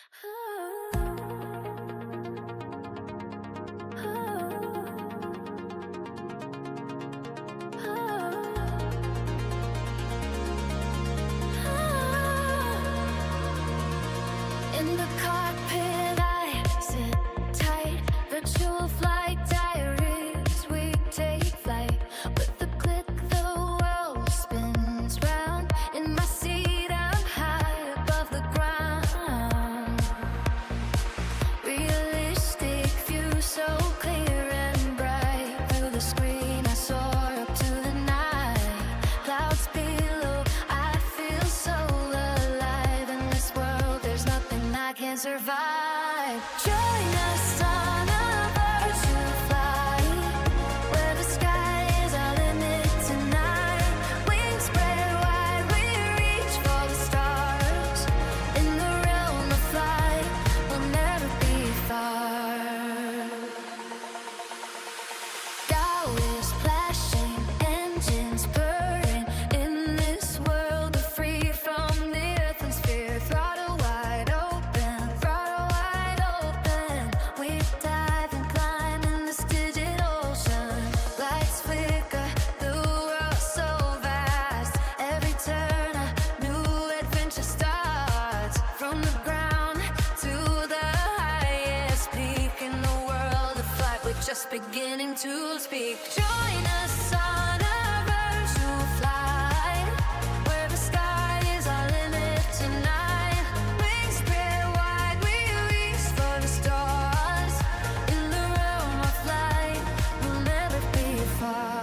In the cockpit I sit tight, virtual flight diaries, we take flight. With the click the world spins round, in my seat I'm high above the ground. Realistic view so clear and bright, through the screen I soar up to the night. Clouds below, I feel so alive. In this world there's nothing I can't survive. Join us on a virtual flight, where the sky is our limit tonight. Wings spread wide, we reach for the stars. In the realm of flight, we'll never be far. Bow is flashing, engines purring. In this world we're free from the atmosphere. Throttle wide open, throttle wide open. We dive and climb in this digital ocean. Lights flicker, the world's so vast. Every turn a new adventure starts. From the ground to the highest peak in the world of flight, we're just beginning to speak. Join us on a virtual flight, where the sky is our limit tonight. Wings spread wide, we reach for the stars. In the realm of flight, we'll never be far.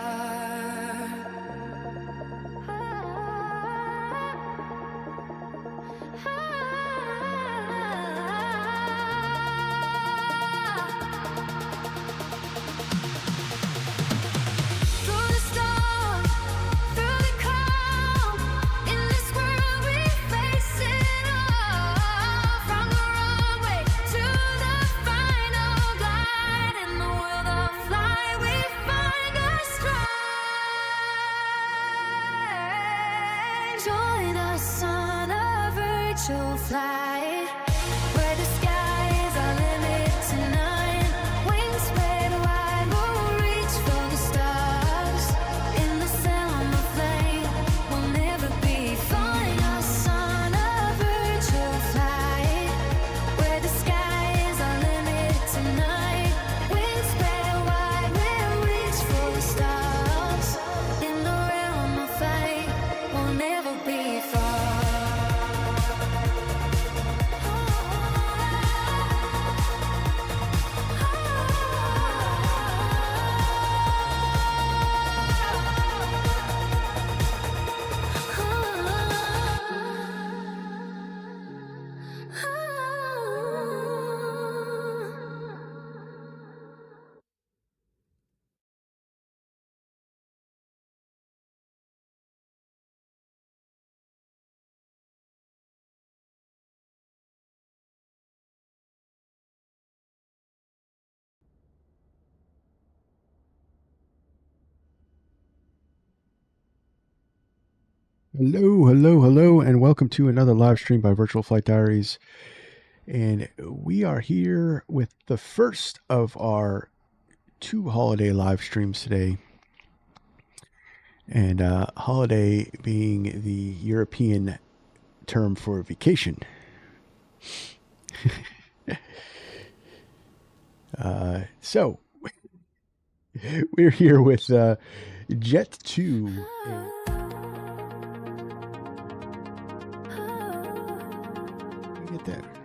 Through the storm, through the calm, in this world we face it all. From the runway to the final glide, in the world of flight we find our stride. Join us on a virtual flight, where the sky is our limit tonight. Wings spread wide, we'll reach for the stars. In the realm of flame, we'll never be far. Join us on a virtual flight, where the sky is our limit tonight. Wings spread wide, we'll reach for the stars. In the realm of flight, we'll never be far. Hello, hello, hello, and welcome to another live stream by Virtual Flight Diaries. And we are here with the first of our 2 holiday live streams today. And holiday being the European term for vacation. So we're here with Jet2.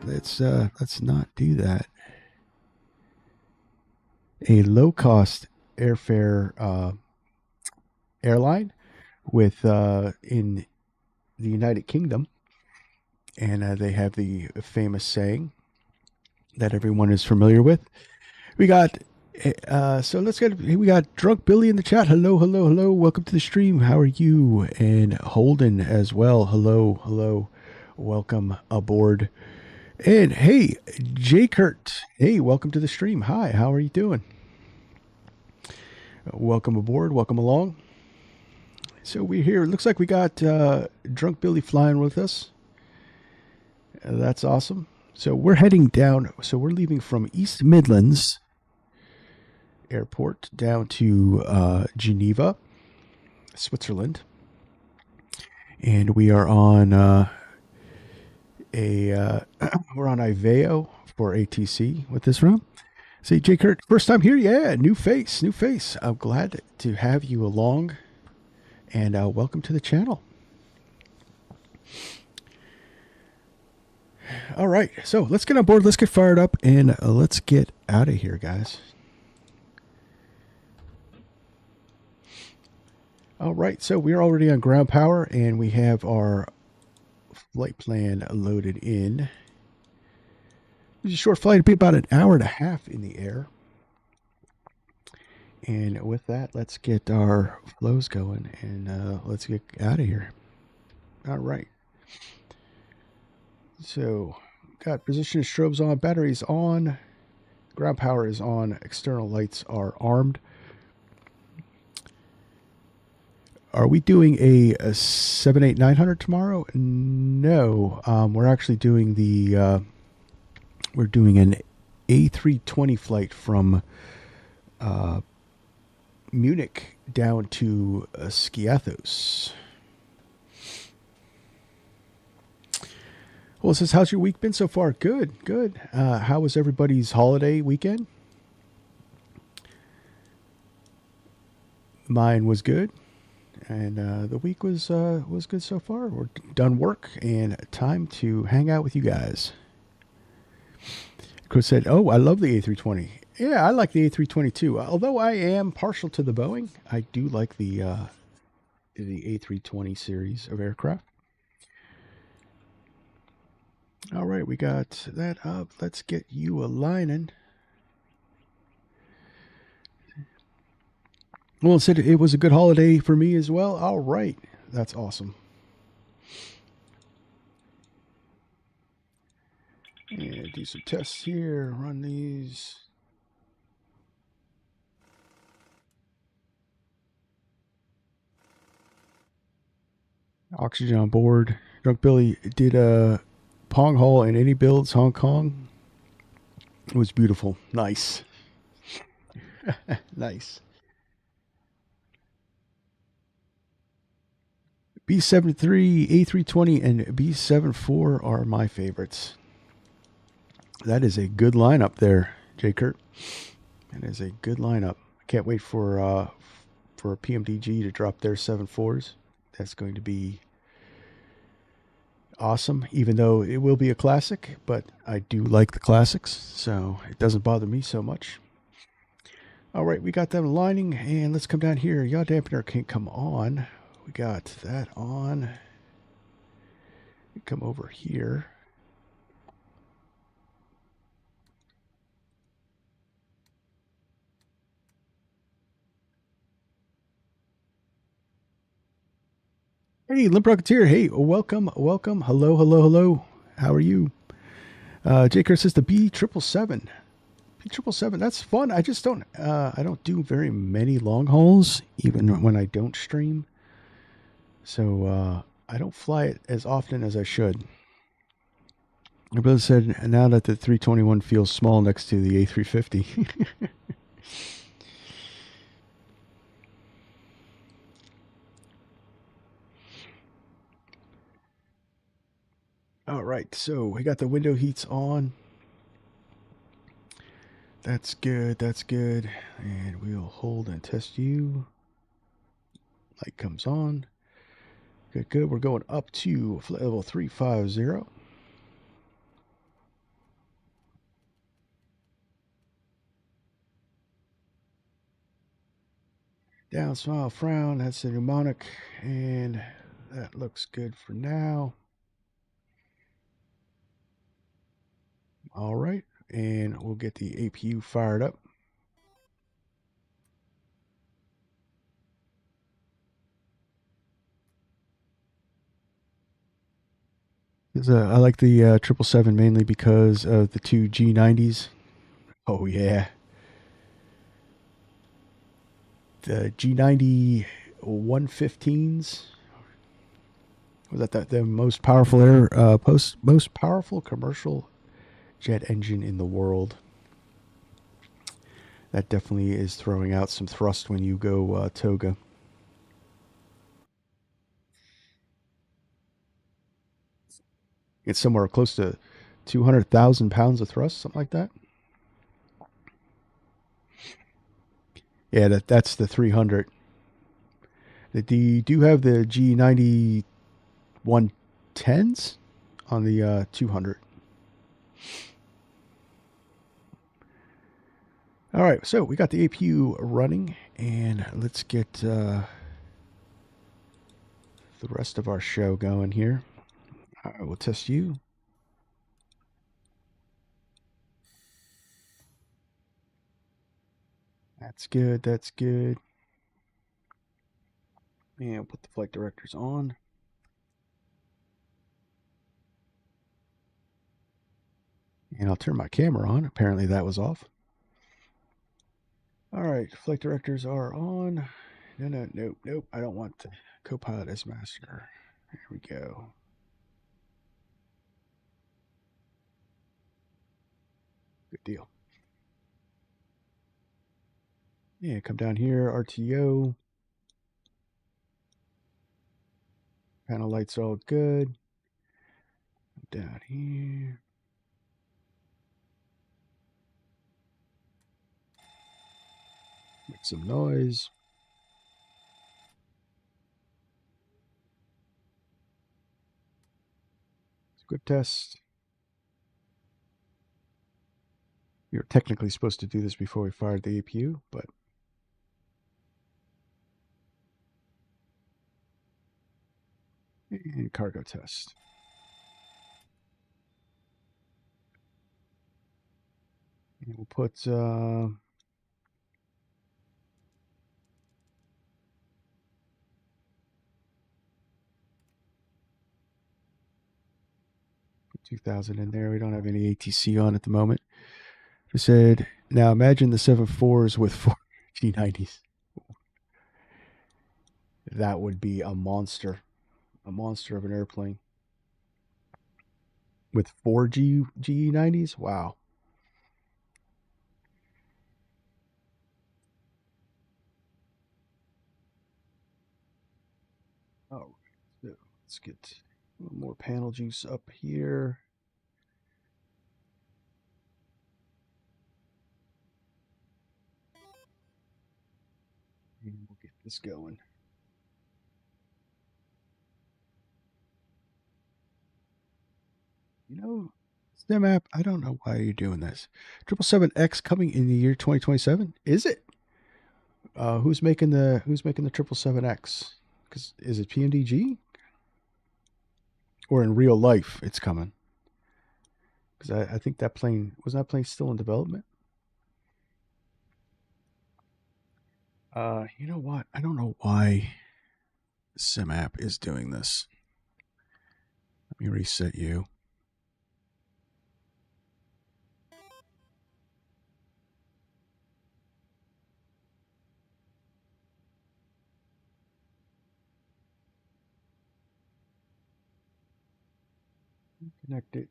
Let's not do that. A low-cost airfare airline with in the United Kingdom, and they have the famous saying that everyone is familiar with. We got we got Drunk Billy in the chat. Hello, hello, hello. Welcome to the stream. How are you? And Holden as well. Hello, hello. Welcome aboard. And hey, Jay Kurt. Hey, welcome to the stream. Hi, how are you doing? Welcome aboard. Welcome along. So we're here. It looks like we got Drunk Billy flying with us. That's awesome. So we're heading down. So we're leaving from East Midlands Airport down to Geneva, Switzerland, and we are on we're on IVEO for ATC with this round. See, Jay Kurt, first time here, yeah, new face, new face. I'm glad to have you along, and welcome to the channel. All right, so let's get on board, let's get fired up, and let's get out of here, guys. All right, so we're already on ground power, and we have our flight plan loaded in. It's a short flight, it'll be about an hour and a half in the air. And with that, let's get our flows going, and let's get out of here. All right. So, got position strobes on, batteries on, ground power is on, external lights are armed. Are we doing a 78900 tomorrow? No, we're actually doing the we're doing an A320 flight from Munich down to Skiathos. Well, it says, how's your week been so far? Good, good. How was everybody's holiday weekend? Mine was good, and the week was good so far. We're done work and time to hang out with you guys. Chris said, "Oh, I love the A320. Yeah, I like the A320 too. Although I am partial to the Boeing, I do like the A320 series of aircraft." All right, we got that up. Let's get you aligning. Well, it said it was a good holiday for me as well. All right, that's awesome. And do some tests here. Run these. Oxygen on board. Drunk Billy did a Pong Hall in any builds, Hong Kong. It was beautiful. Nice. Nice. B73, A320, and B74 are my favorites. That is a good lineup there, Jay Kurt. That is a good lineup. I can't wait for PMDG to drop their 74s. That's going to be awesome, even though it will be a classic, but I do like the classics, so it doesn't bother me so much. All right, we got them aligning, and let's come down here. Yaw dampener can't come on. We got that on. We come over here. Hey, Limp Rocketeer. Hey, welcome, welcome. Hello, hello, hello. How are you? Jake says the B777. B777, that's fun. I just don't, I don't do very many long hauls, even when I don't stream. So, I don't fly it as often as I should. My brother said, now that the 321 feels small next to the A350. All right, so we got the window heats on. That's good, that's good. And we'll hold and test you. Light comes on. Good, good. We're going up to level 350. Down, smile, frown. That's the mnemonic. And that looks good for now. All right. And we'll get the APU fired up. I like the 777 mainly because of the two G90s. Oh, yeah. The G90 115s. Was that the most powerful most powerful commercial jet engine in the world. That definitely is throwing out some thrust when you go toga. It's somewhere close to 200,000 pounds of thrust, something like that. Yeah, that's the 300. They do have the G90 110s on the 200. All right, so we got the APU running, and let's get the rest of our show going here. All right, we'll test you. That's good. That's good. And we'll put the flight directors on. And I'll turn my camera on. Apparently that was off. All right, flight directors are on. Nope. I don't want the co-pilot as master. There we go. Good deal. Yeah, come down here, RTO. Panel lights all good. Down here. Make some noise. Script test. We were technically supposed to do this before we fired the APU, but and cargo test. And we'll put put 2000 in there. We don't have any ATC on at the moment. I said, now imagine the 7.4s with 4 G90s. That would be a monster of an airplane. With 4 GE90s? Wow. All right, so let's get a little more panel juice up here. And we'll get this going. You know, StemApp, I don't know why you're doing this. 777X coming in the year 2027? Is it? Who's making the 777X? Because is it PMDG? Or in real life it's coming? Because I think that plane still in development? You know what? I don't know why SimApp is doing this. Let me reset you. Connect it.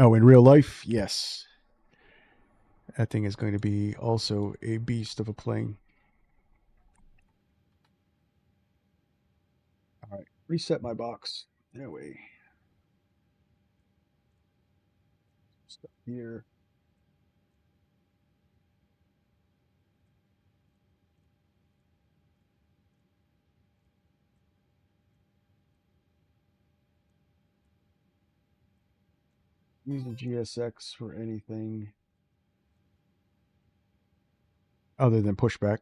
Oh, in real life, yes. That thing is going to be also a beast of a plane. All right, reset my box. That way. Stuff here. Using GSX for anything other than pushback.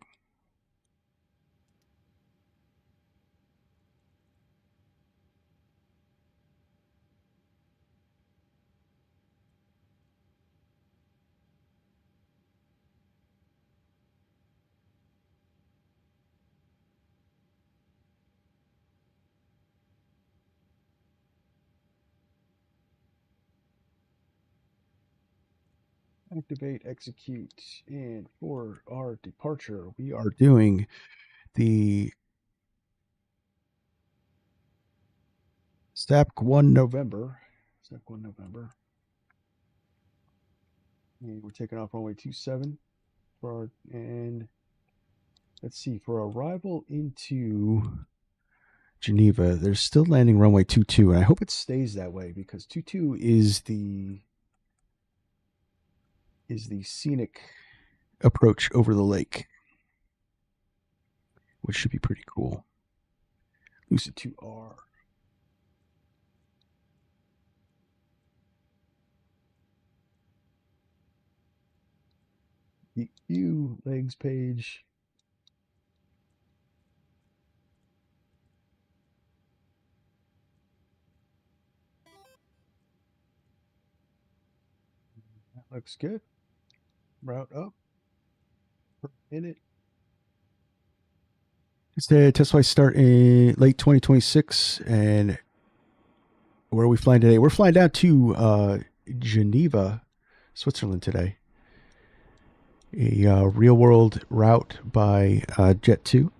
Activate, execute, and for our departure, we are doing the SAPC 1 November. SAPC 1 November. And we're taking off runway 27 for our, and let's see, for arrival into Geneva, there's still landing runway 22, and I hope it stays that way because 22 is the scenic approach over the lake, which should be pretty cool. LUSAR 2R. The view legs page. That looks good. Route up. In it. Test flight start in late 2026. And where are we flying today? We're flying down to Geneva, Switzerland today. A real world route by Jet2.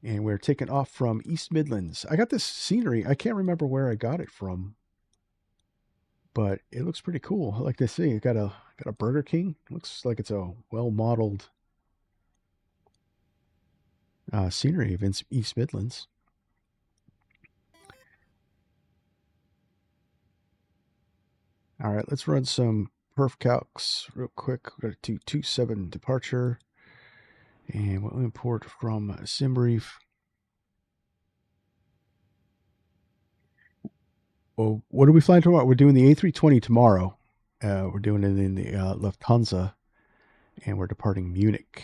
And we're taking off from East Midlands. I got this scenery. I can't remember where I got it from, but it looks pretty cool. I like to see. It got a Burger King. Looks like it's a well-modeled scenery of East Midlands. All right, let's run some perf calcs real quick. We're going to do 27 departure. And we'll import from SimBrief. Well, what are we flying tomorrow? We're doing the A320 tomorrow. We're doing it in the Lufthansa, and we're departing Munich.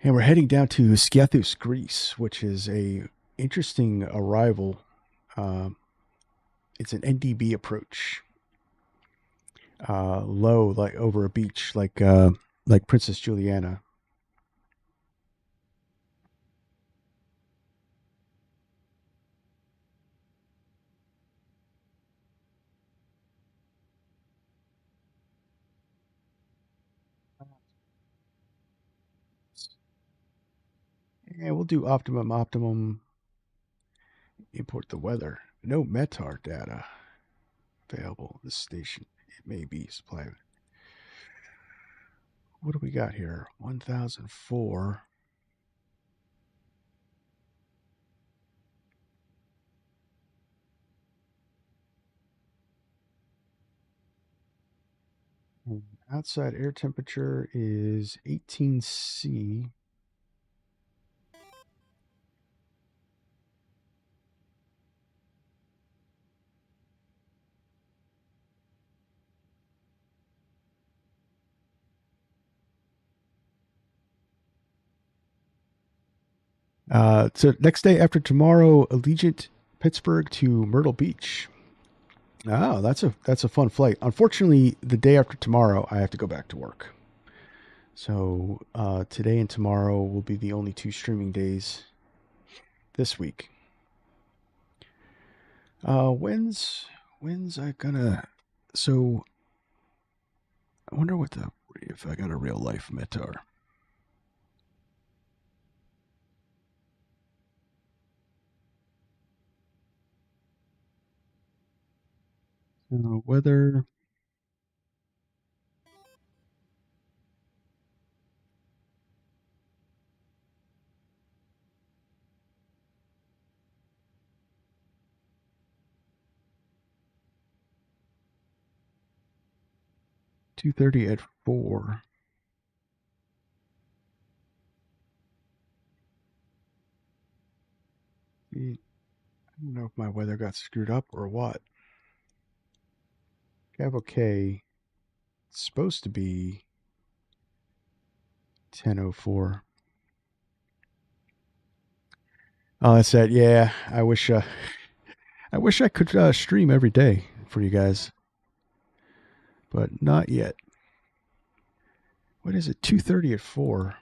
And we're heading down to Skiathos, Greece, which is a interesting arrival. It's an NDB approach, low, like over a beach, like Princess Juliana. And we'll do optimum. Import the weather. No METAR data available. This station, it may be supplied. What do we got here? 1004. Outside air temperature is 18C. So next day after tomorrow, Allegiant Pittsburgh to Myrtle Beach. Oh, that's a fun flight. Unfortunately, the day after tomorrow, I have to go back to work. So today and tomorrow will be the only 2 streaming days this week. When's I gonna? So I wonder if I got a real life METAR. Weather. .2:30 at 4. I don't know if my weather got screwed up or what. Cav OK. It's supposed to be 10:04. Oh, that's it. Yeah, I wish I could stream every day for you guys, but not yet. What is it? 2:30 at 4.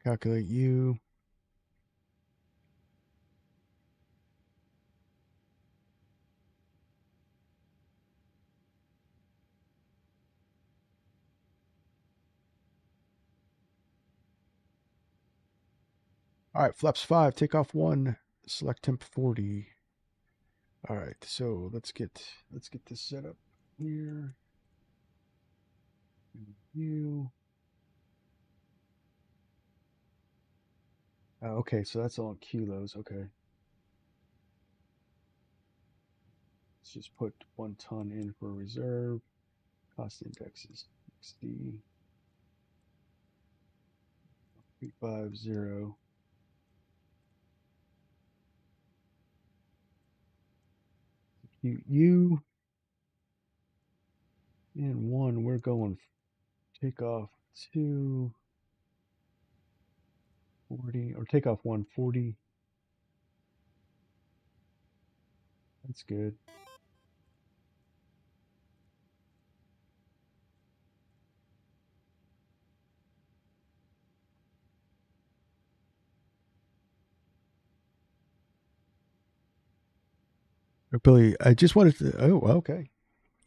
Calculate U. All right, flaps 5, take off 1, select temp 40. All right, so let's get this set up here. U. Okay, so that's all kilos. Okay. Let's just put 1 ton in for reserve. Cost index is XD 350. U and 1, we're going take off 2, 40, or take off 140. That's good. Billy, I just wanted to. Oh, okay.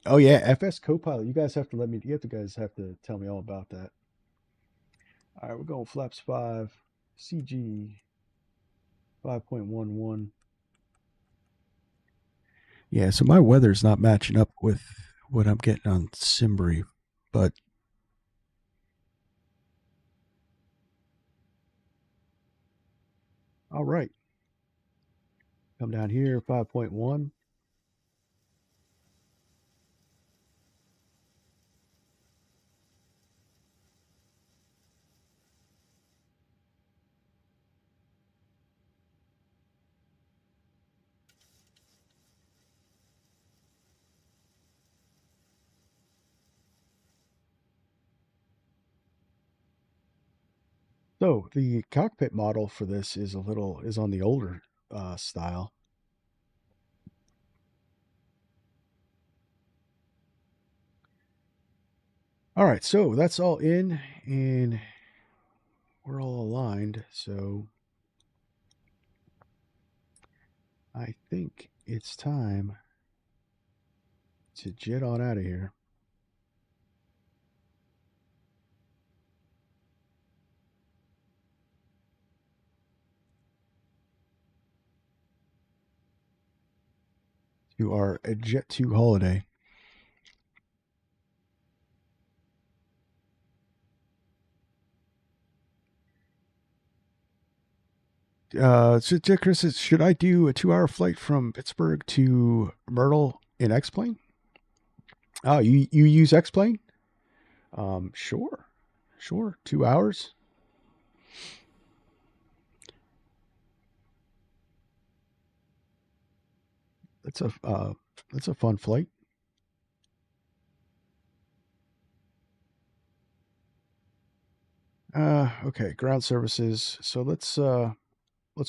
Oh yeah, FS Copilot. You guys have to let me. Guys have to tell me all about that. All right, we're going flaps 5, CG 5.11. Yeah, so my weather's not matching up with what I'm getting on Simbrief, but all right. Come down here, 5.1. So the cockpit model for this is on the older style. All right, so that's all in, and we're all aligned. So I think it's time to jet on out of here. To our Jet2 Holiday. So Chris, should I do a 2-hour flight from Pittsburgh to Myrtle in X-Plane? Oh, you use X-Plane? Sure. 2 hours. That's a fun flight. Okay, ground services. So let's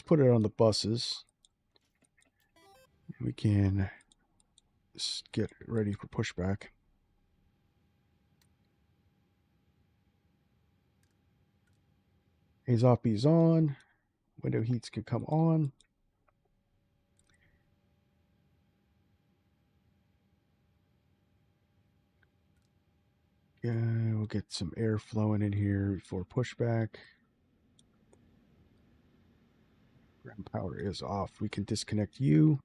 put it on the buses. We can get ready for pushback. A's off, B's on. Window heats can come on. Yeah, we'll get some air flowing in here for pushback. Ground power is off. We can disconnect you.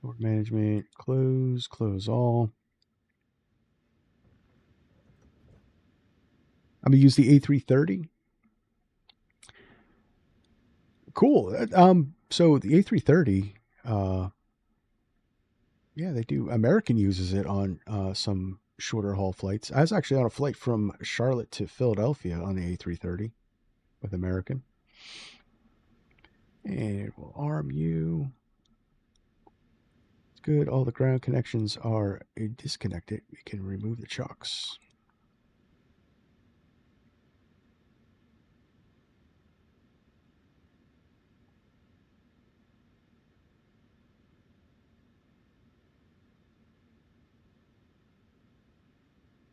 Board management, close all. I'm gonna use the A330. Cool. So the A330, yeah, they do. American uses it on some shorter haul flights. I was actually on a flight from Charlotte to Philadelphia on the A330 with American. And we'll arm you. It's good. All the ground connections are disconnected. We can remove the chocks.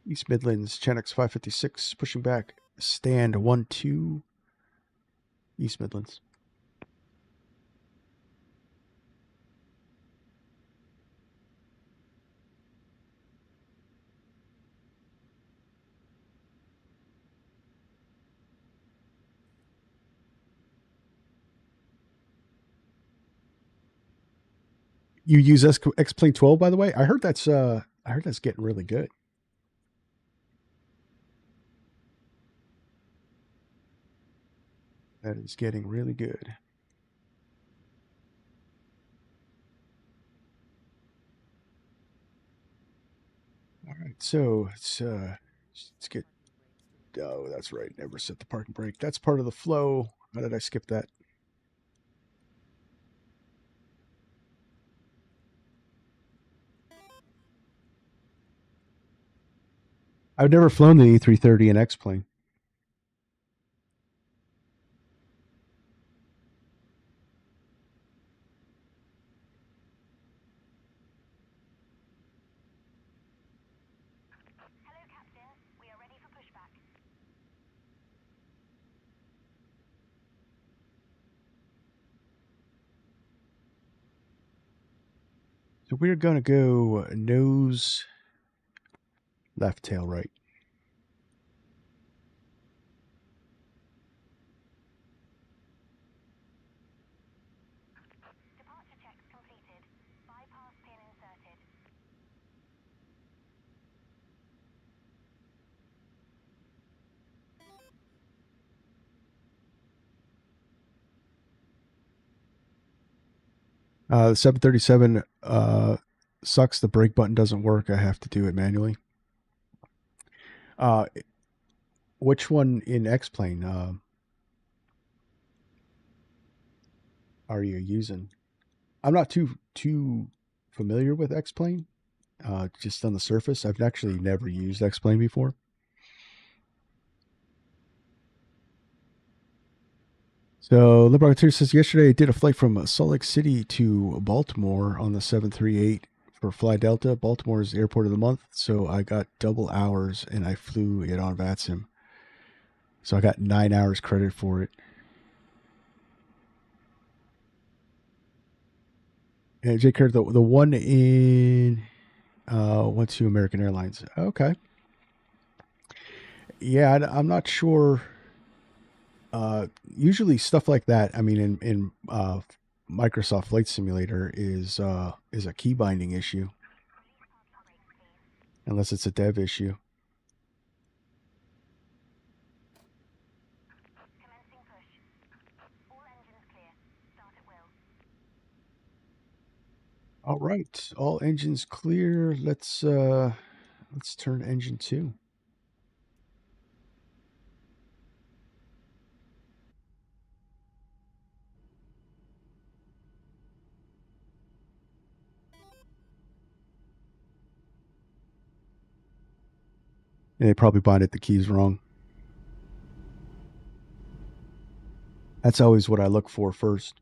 East Midlands, Channix 556, pushing back, stand 1-2, East Midlands. You use X-Plane 12, by the way? I heard that's getting really good. That is getting really good. All right, so let's get. Oh, that's right. Never set the parking brake. That's part of the flow. How did I skip that? I've never flown the E330 in X-Plane. So we're going to go nose left, tail right. The 737 sucks. The brake button doesn't work. I have to do it manually. Which one in X-Plane are you using? I'm not too familiar with X-Plane. Just on the surface, I've actually never used X-Plane before. So Liberator says yesterday I did a flight from Salt Lake City to Baltimore on the 738 for Fly Delta. Baltimore's airport of the month, so I got double hours and I flew it on VATSIM. So I got 9 hours credit for it. And Jake Kerr, the one in went to American Airlines. Okay. Yeah, I'm not sure. Usually stuff like that. I mean, in Microsoft Flight Simulator is a key binding issue, unless it's a dev issue. All right, all engines clear. Let's turn engine 2. And they probably binded the keys wrong. That's always what I look for first.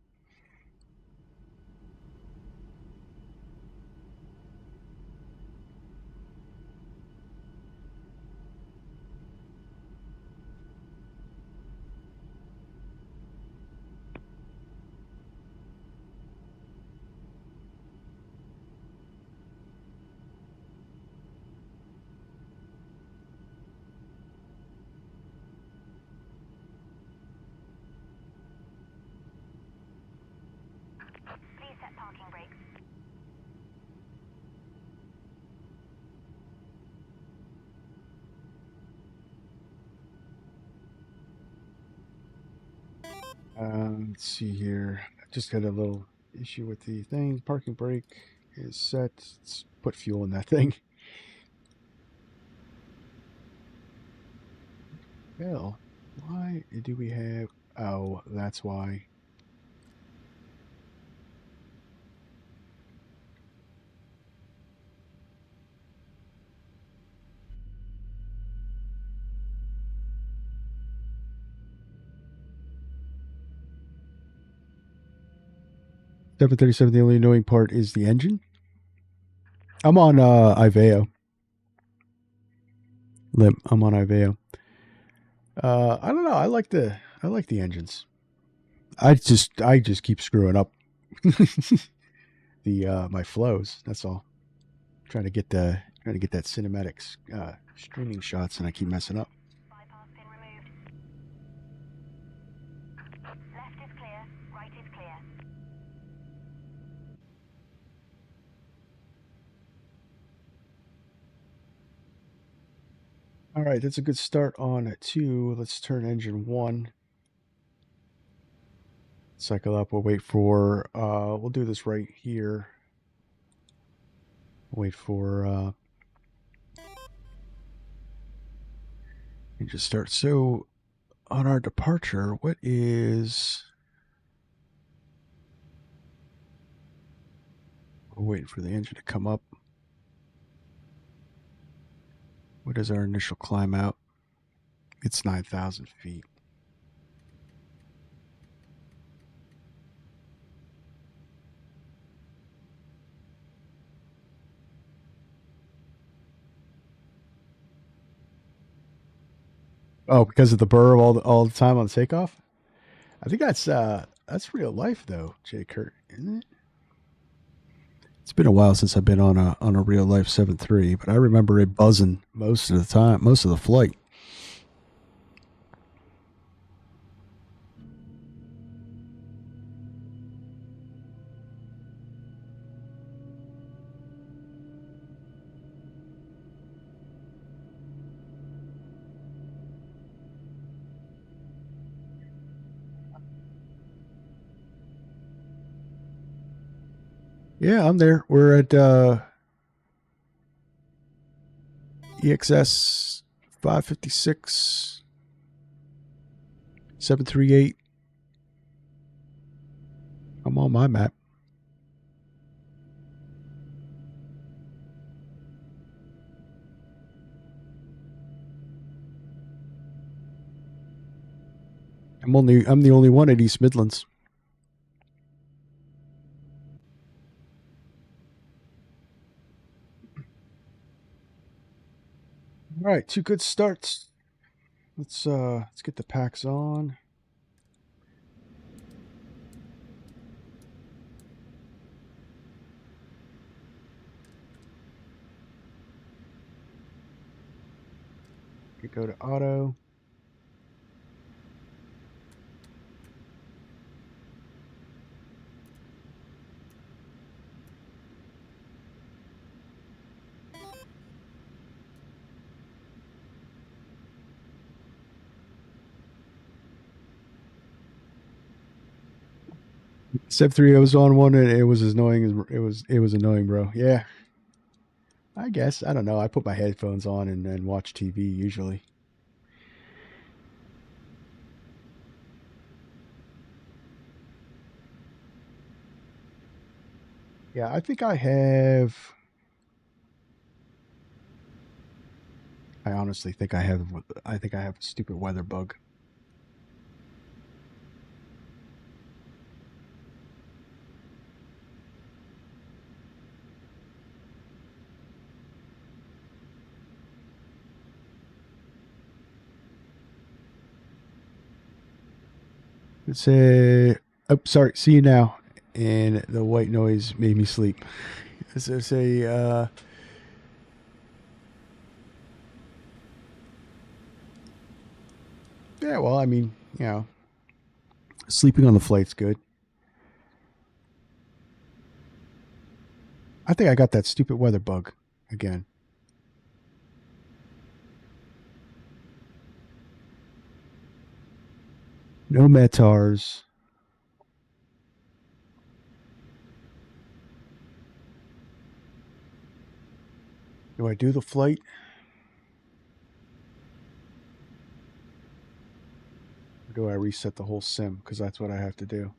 Let's see here. I just got a little issue with the thing. Parking brake is set. Let's put fuel in that thing. Well, why do we have... Oh, that's why. 737, the only annoying part is the engine. I'm on Iveo. I'm on Iveo. I don't know. I like the engines. I just keep screwing up the my flows. That's all. Trying to get that cinematic streaming shots, and I keep messing up. Bypass pin removed. Left is clear, right is clear. All right, that's a good start on 2. Let's turn engine 1. Cycle up. We'll wait for. We'll do this right here. Wait for. Engine start. So, on our departure, what is? We're waiting for the engine to come up. What is our initial climb out? It's 9,000 feet. Oh, because of the burr all the time on takeoff? I think that's real life though, Jay Kurt, isn't it? It's been a while since I've been on a real life 7.3, but I remember it buzzing most of the time, most of the flight. Yeah, I'm there. We're at EXS 556 738. I'm on my map. I'm the only one at East Midlands. All right, 2 good starts. Let's get the packs on. We go to auto. Step 3, I was on one and it was as annoying as it was annoying, bro. Yeah. I guess. I don't know. I put my headphones on and watch TV usually. Yeah, I think I have. I honestly think I have. I think I have a stupid weather bug. Let's say. Oh, sorry. See you now. And the white noise made me sleep. So say. Yeah. Well, I mean, you know, sleeping on the flight's good. I think I got that stupid weather bug again. No METARs. Do I do the flight? Or do I reset the whole sim? Because that's what I have to do.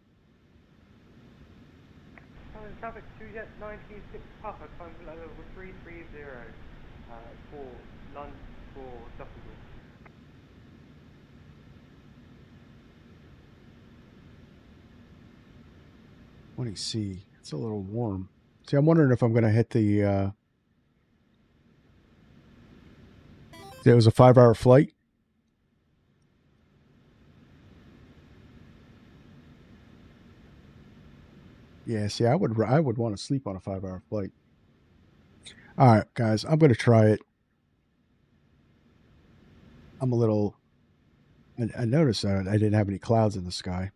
Traffic 2Jet96 Papa, climb below level 330 for London for Dusseldorf. 20C. It's a little warm. See, I'm wondering if I'm going to hit the... it was a 5-hour flight. Yeah, see, I would want to sleep on a 5-hour flight. All right, guys, I'm going to try it. I'm a little... I noticed that I didn't have any clouds in the sky.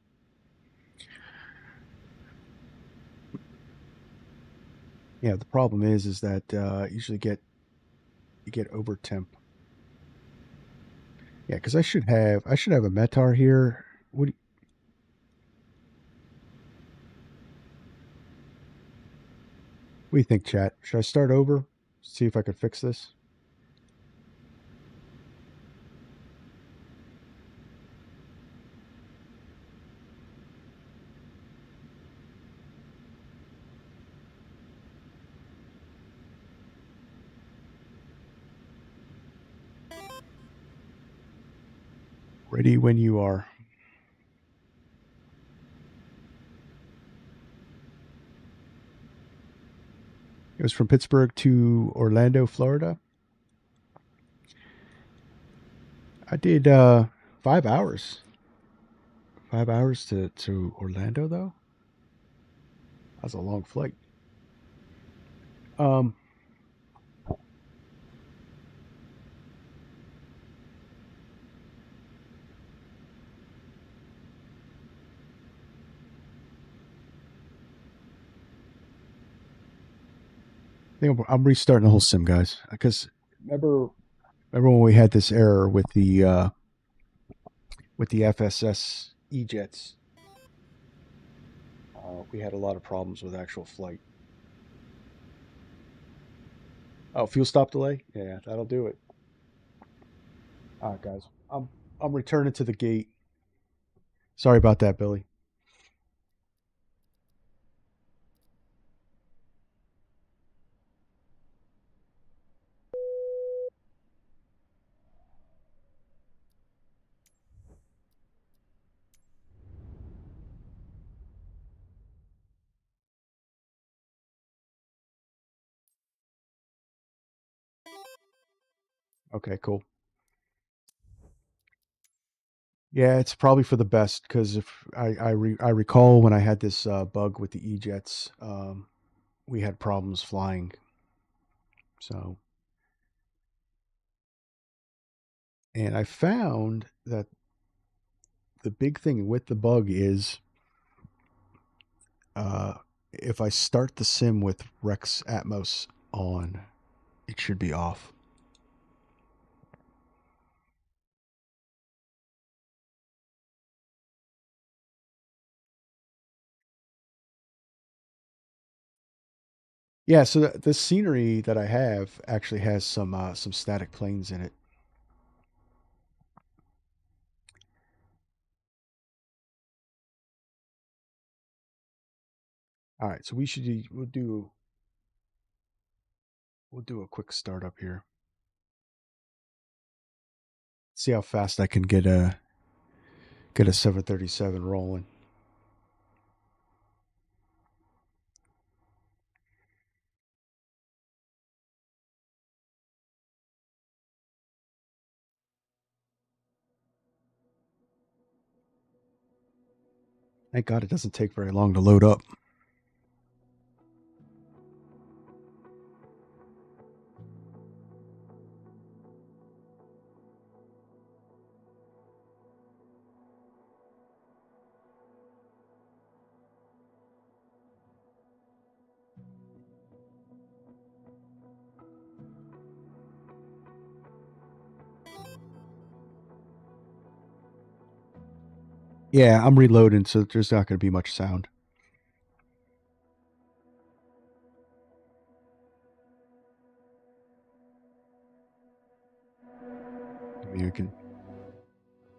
Yeah, the problem is that usually you get over temp. Yeah, because I should have a METAR here. What do you think, chat? Should I start over? See if I could fix this? Ready when you are. It was from Pittsburgh to Orlando, Florida. I did 5 hours. 5 hours to Orlando, though. That's a long flight. I think I'm restarting the whole sim, guys, because remember when we had this error with the FSS E-jets? We had a lot of problems with actual flight. Oh, fuel stop delay? Yeah, that'll do it. All right, guys, I'm returning to the gate. Sorry about that, Billy. Okay, cool. Yeah, it's probably for the best because if I recall when I had this bug with the E-jets, we had problems flying. So, and I found that the big thing with the bug is if I start the sim with Rex Atmos on, it should be off. Yeah, so the scenery that I have actually has some static planes in it. All right, so we'll do a quick startup here. See how fast I can get a 737 rolling. Thank God it doesn't take very long to load up. Yeah, I'm reloading, so there's not going to be much sound. I mean,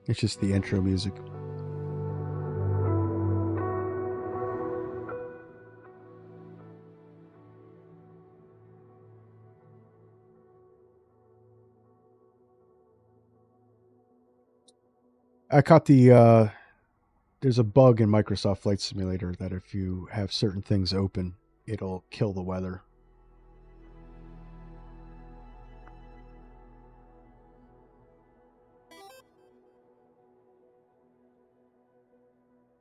it's just the intro music. I caught the there's a bug in Microsoft Flight Simulator that if you have certain things open, it'll kill the weather.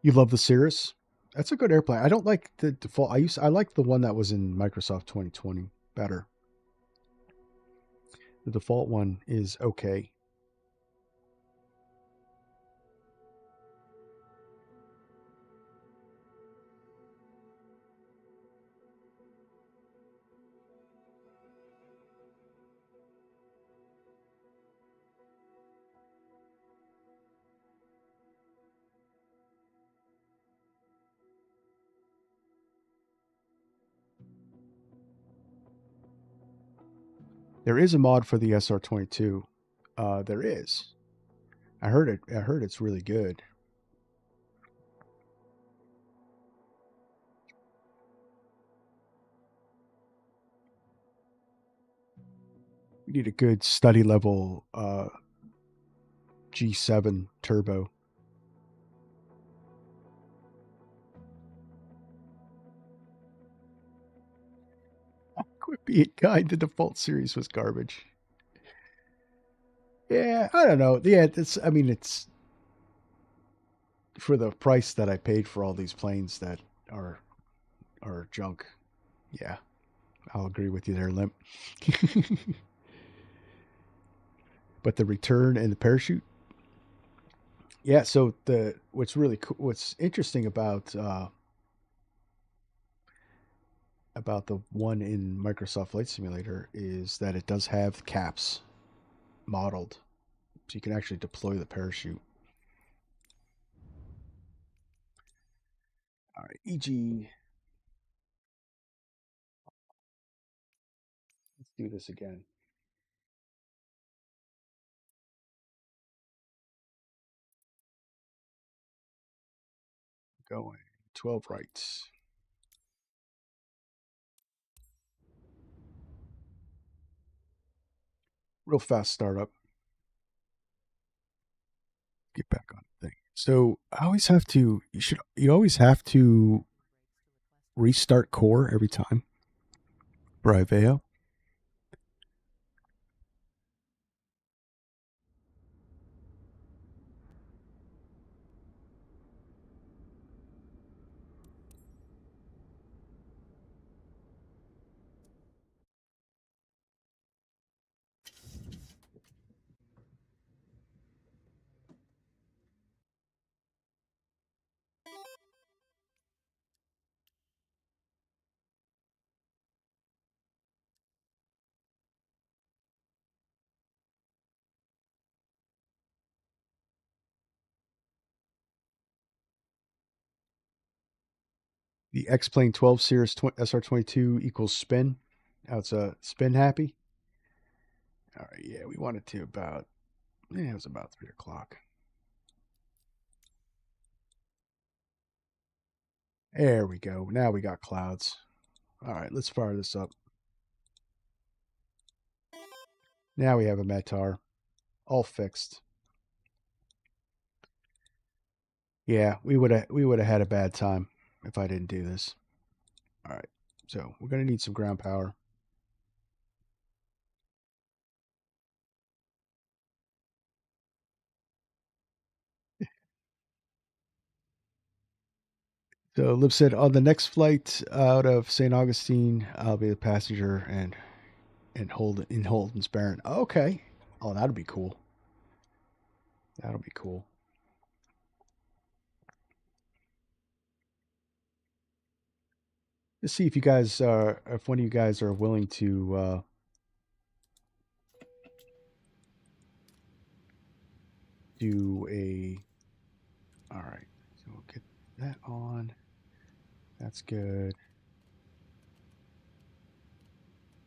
You love the Cirrus? That's a good airplane. I don't like the default. I like the one that was in Microsoft 2020 better. The default one is okay. There is a mod for the SR22. There is. I heard it. I heard it's really good. We need a good study level G7 turbo. Quit being kind. The default series was garbage. Yeah, I don't know. Yeah, it's. I mean, it's for the price that I paid for all these planes that are junk. Yeah, I'll agree with you there, Limp. But the return and the parachute. Yeah. So what's really cool, what's interesting about the one in Microsoft Flight Simulator is that it does have caps modeled, so you can actually deploy the parachute. All right, EG. Let's do this again. Going 12 right. Real fast startup. Get back on the thing. So I always have to. You always have to restart core every time. Briveo. The X-Plane 12 Series SR22 equals spin. Now it's a spin happy. All right, yeah, we want it to about, it was about 3 o'clock. There we go. Now we got clouds. All right, let's fire this up. Now we have a METAR all fixed. Yeah, we would have had a bad time if I didn't do this. All right, so we're gonna need some ground power. So Lib said on the next flight out of St. Augustine, I'll be the passenger and Holden's Baron. Okay. Oh, that'd be cool. That'll be cool. Let's see if you guys are, if one of you guys are willing to do a. All right, so we'll get that on. That's good.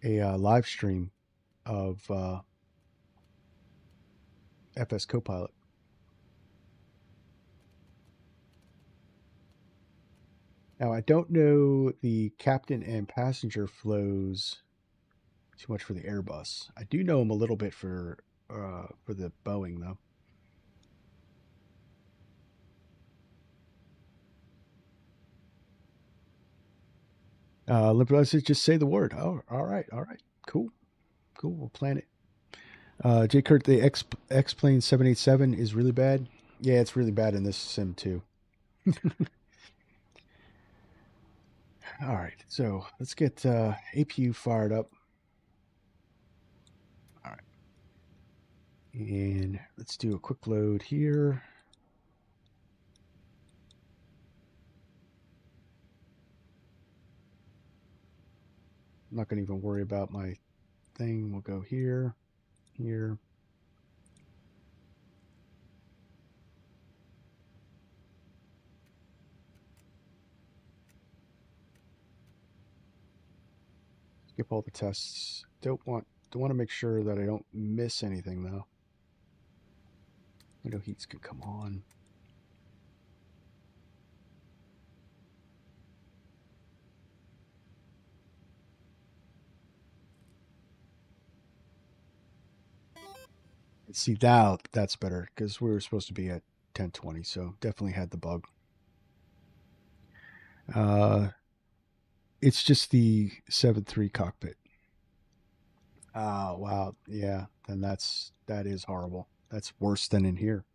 A live stream of FS Copilot. Now I don't know the captain and passenger flows too much for the Airbus. I do know them a little bit for the Boeing though. Liberalize, just say the word. Oh, all right, cool, we'll plan it. J. Kurt, the X-Plane 787 is really bad. Yeah, it's really bad in this sim too. All right, so let's get APU fired up. All right, and let's do a quick load here. I'm not going to even worry about my thing. We'll go here, here. Skip all the tests. Don't want to make sure that I don't miss anything though. Window heats can come on. And see, now that's better because we were supposed to be at 1020, so definitely had the bug. It's just the 7.3 cockpit. Oh, wow. Yeah, then that is horrible. That's worse than in here.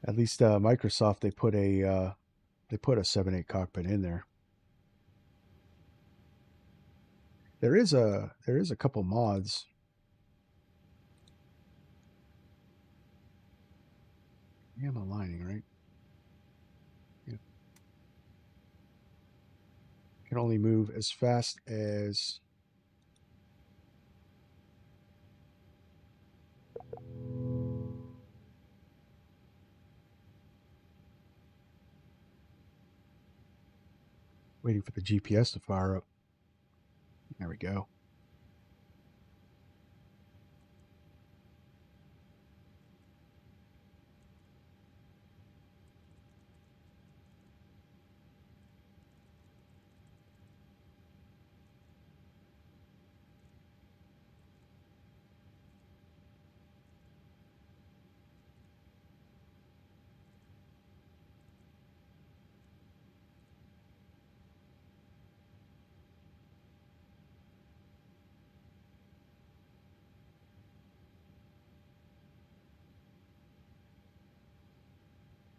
At least Microsoft, they put a 7.8 cockpit in there. There is a couple mods. Yeah, I'm aligning, right? Yeah. Can only move as fast as waiting for the GPS to fire up. There we go.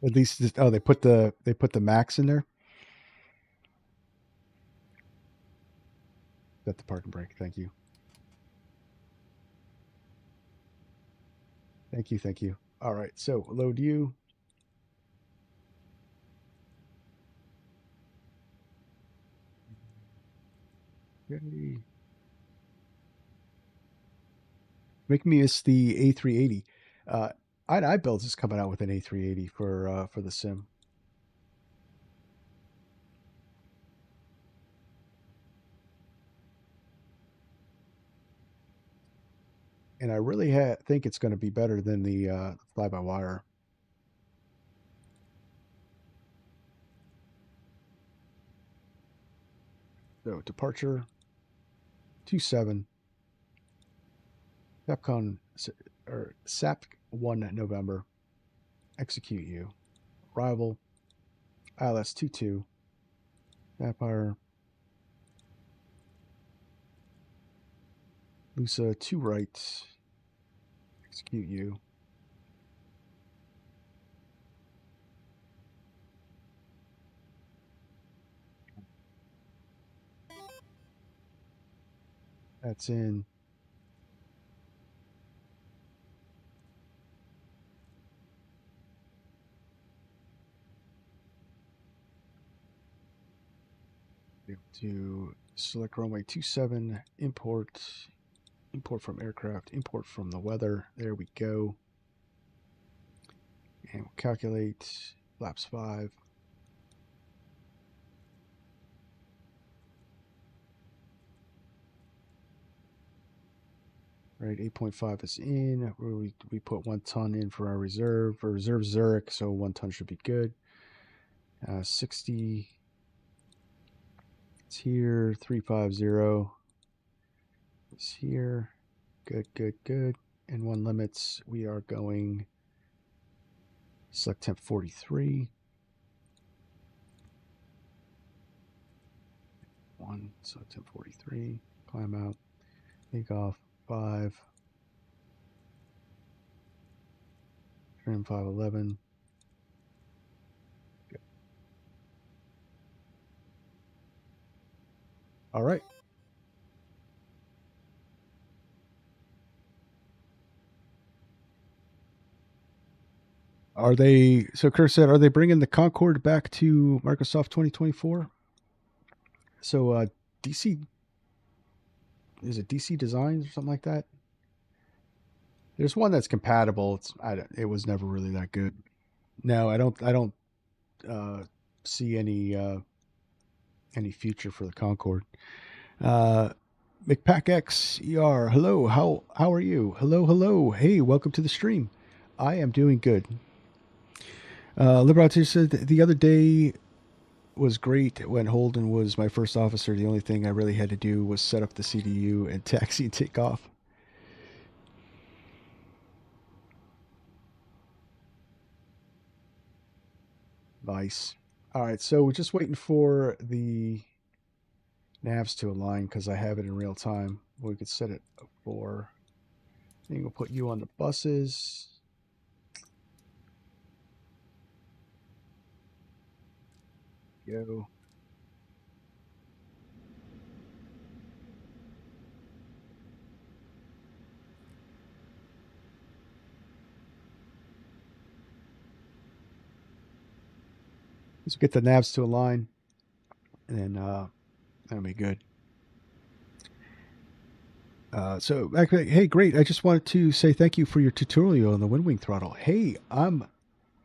At least, oh, they put the max in there. Set the parking brake. Thank you. Thank you. All right, so load you. Yay. Make me miss the A380. iBuilds is coming out with an A380 for the sim. And I really think it's going to be better than the fly-by-wire. So departure 27. SAPCON or SAP 1 November. Execute you. Arrival ILS 22. Sapphire. LUSA 2 right. Execute you. That's in. To select runway 27, import from aircraft, import from the weather. There we go. And we'll calculate flaps 5. Right, 8.5 is in. We put 1 ton in for our reserve. For reserve Zurich, so 1 ton should be good. 60. It's here. 350. It's here. Good. And 1 limits. We are going select temp 43. 1, so 1043. Climb out. Take off 5. Trim 511. Good. All right. Are they, so Kirk said, are they bringing the Concorde back to Microsoft 2024? So DC, is it DC Designs or something like that? There's one that's compatible. It was never really that good. No, I don't see any future for the Concorde. McPackXER, hello, how are you? Hello. Hey, welcome to the stream. I am doing good. Liberator said the other day was great when Holden was my first officer. The only thing I really had to do was set up the CDU and taxi and take off. Nice. All right, so we're just waiting for the navs to align because I have it in real time. We could set it for, I think we'll put you on the buses. Go. Let's get the navs to align, and then that'll be good. So, hey, great. I just wanted to say thank you for your tutorial on the wind wing throttle. Hey, I'm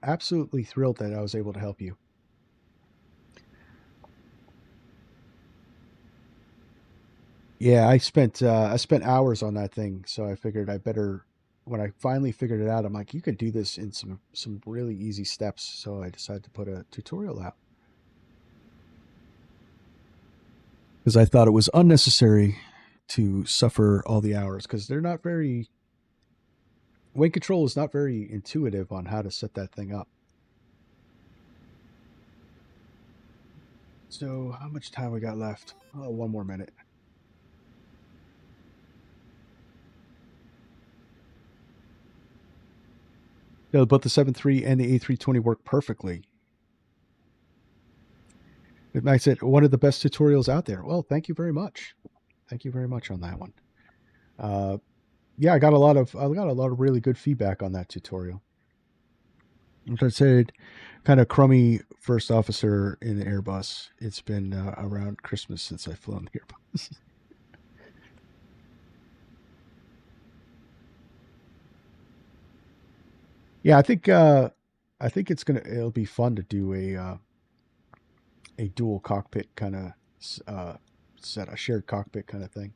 absolutely thrilled that I was able to help you. Yeah, I spent hours on that thing, so I figured I better. When I finally figured it out, I'm like, you could do this in some really easy steps. So I decided to put a tutorial out because I thought it was unnecessary to suffer all the hours because they're not very. Wing control is not very intuitive on how to set that thing up. So how much time we got left? Oh, 1 more minute. No, both the 7.3 and the A320 work perfectly. I said one of the best tutorials out there. Well, thank you very much. Thank you very much on that one. Yeah, I got a lot of really good feedback on that tutorial. As I said, kind of crummy first officer in the Airbus. It's been around Christmas since I've flown the Airbus. Yeah, I think it'll be fun to do a dual cockpit kind of set, a shared cockpit kind of thing.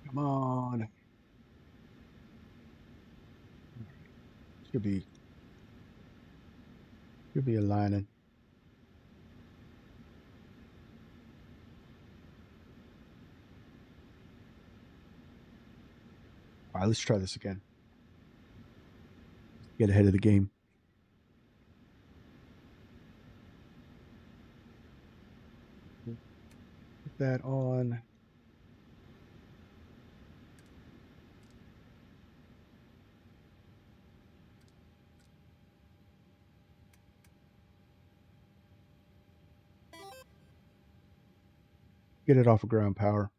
Come on. Should be aligning. All right, let's try this again. Get ahead of the game. Put that on. Get it off of ground power.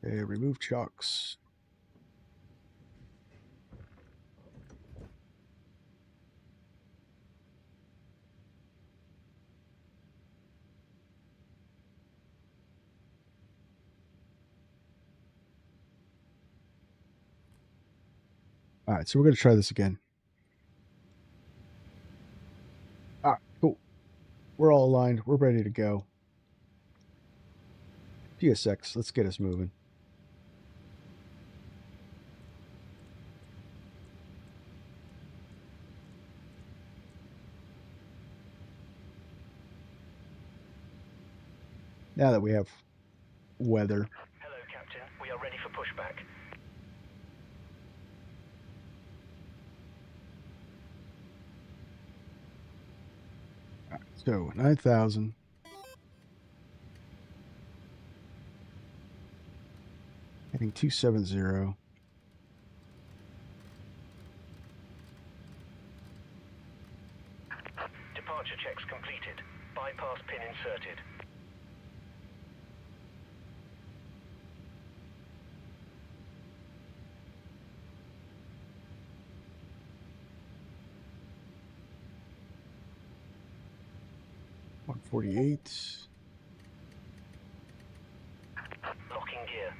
Okay, remove chocks. All right, so we're going to try this again. All right, cool. We're all aligned. We're ready to go. PSX, let's get us moving. now that we have weather. Hello, Captain. We are ready for pushback. So 9,000. Heading 270. Departure checks completed. Bypass pin inserted. $148. Locking gear.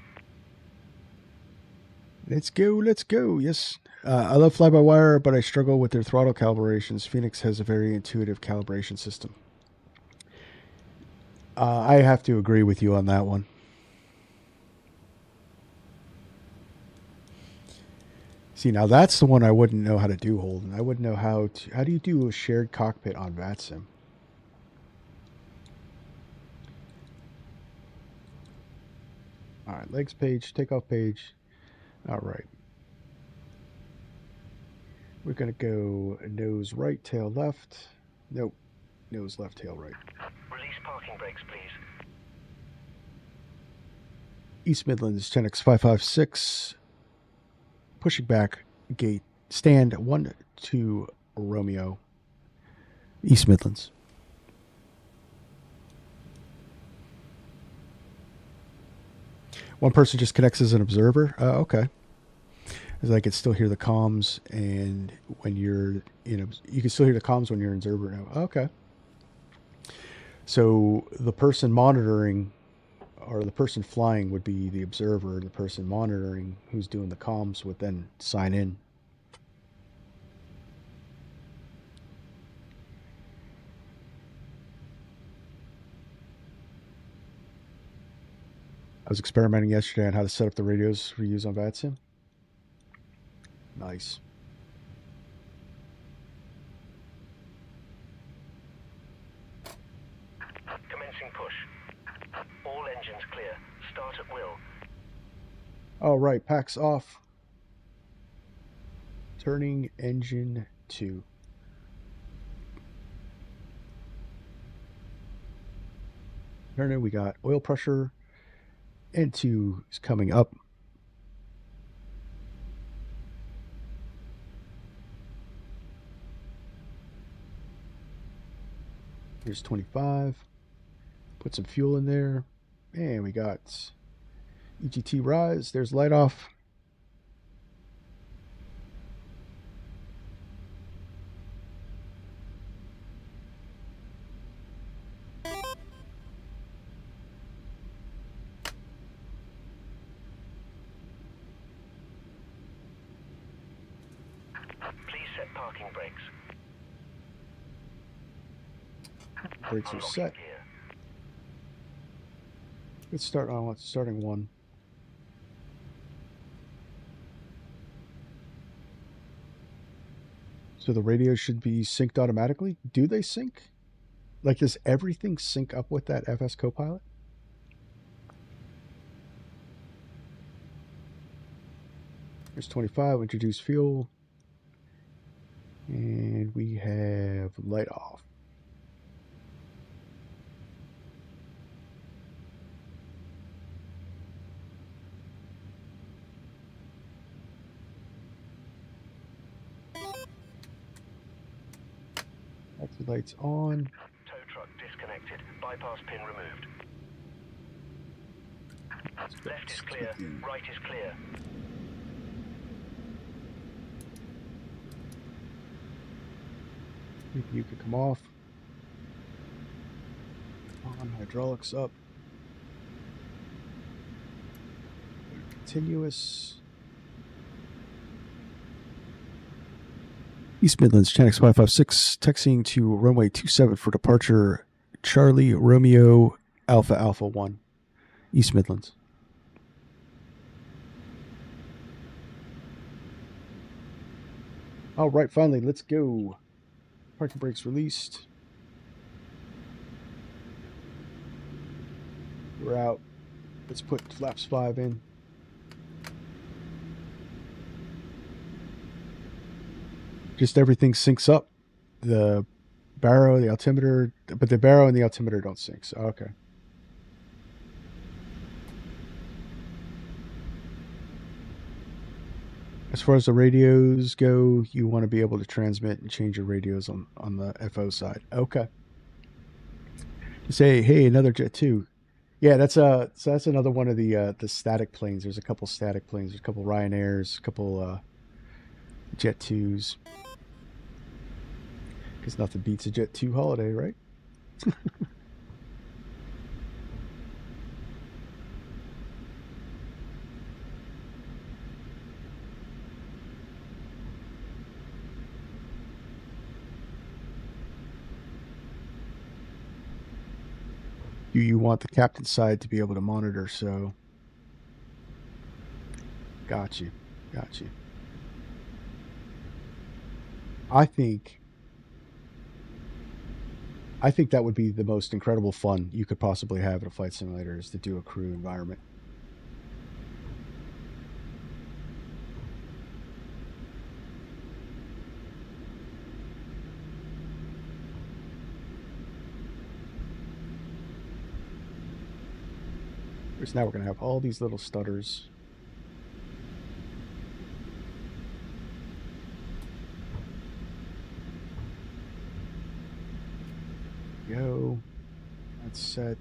Let's go, let's go. Yes. I love fly-by-wire, but I struggle with their throttle calibrations. Phoenix has a very intuitive calibration system. I have to agree with you on that one. See, now that's the one I wouldn't know how to do, Holden. I wouldn't know how do you do a shared cockpit on VATSIM? All right, legs page, takeoff page. All right. We're going to go nose right, tail left. Nope. Nose left, tail right. Release parking brakes, please. East Midlands, EGNX-556. Pushing back, gate, stand 1-2 Romeo. East Midlands. One person just connects as an observer. Okay. As I can still hear the comms, and when you're you can still hear the comms when you're in observer now. Okay. So the person monitoring, or the person flying, would be the observer. The person monitoring, who's doing the comms, would then sign in. I was experimenting yesterday on how to set up the radios for use on VATSIM. Nice. Commencing push. All engines clear. Start at will. All right, packs off. Turning engine 2. Turning, we got oil pressure. N2 is coming up. Here's 25. Put some fuel in there. And we got EGT rise. There's light off. Please set parking brakes. Brakes are Unlocking set. gear. Let's start on starting 1. So the radios should be synced automatically. Do they sync? Like, does everything sync up with that FS Copilot? Here's 25, introduce fuel. And we have light off. Taxi lights on. Tow truck disconnected. Bypass pin removed. Left is clear. Right is clear. You could come off. On, hydraulics up. Continuous. East Midlands, EGNX-556, taxiing to runway 27 for departure. Charlie Romeo Alpha Alpha 1. East Midlands. All right, finally, let's go. Parking brakes released. We're out. Let's put flaps 5 in. Just everything syncs up. The baro, the altimeter, but the baro and the altimeter don't sync. So, okay. As far as the radios go, you want to be able to transmit and change your radios on the FO side. Okay. Say, hey, another Jet2. Yeah, so that's another one of the static planes. There's a couple static planes. There's a couple Ryanairs, a couple Jet2s. Because nothing beats a Jet2 Holiday, right? You want the captain's side to be able to monitor, so got you. I think that would be the most incredible fun you could possibly have in a flight simulator, is to do a crew environment. Because now we're going to have all these little stutters. Go. That's set.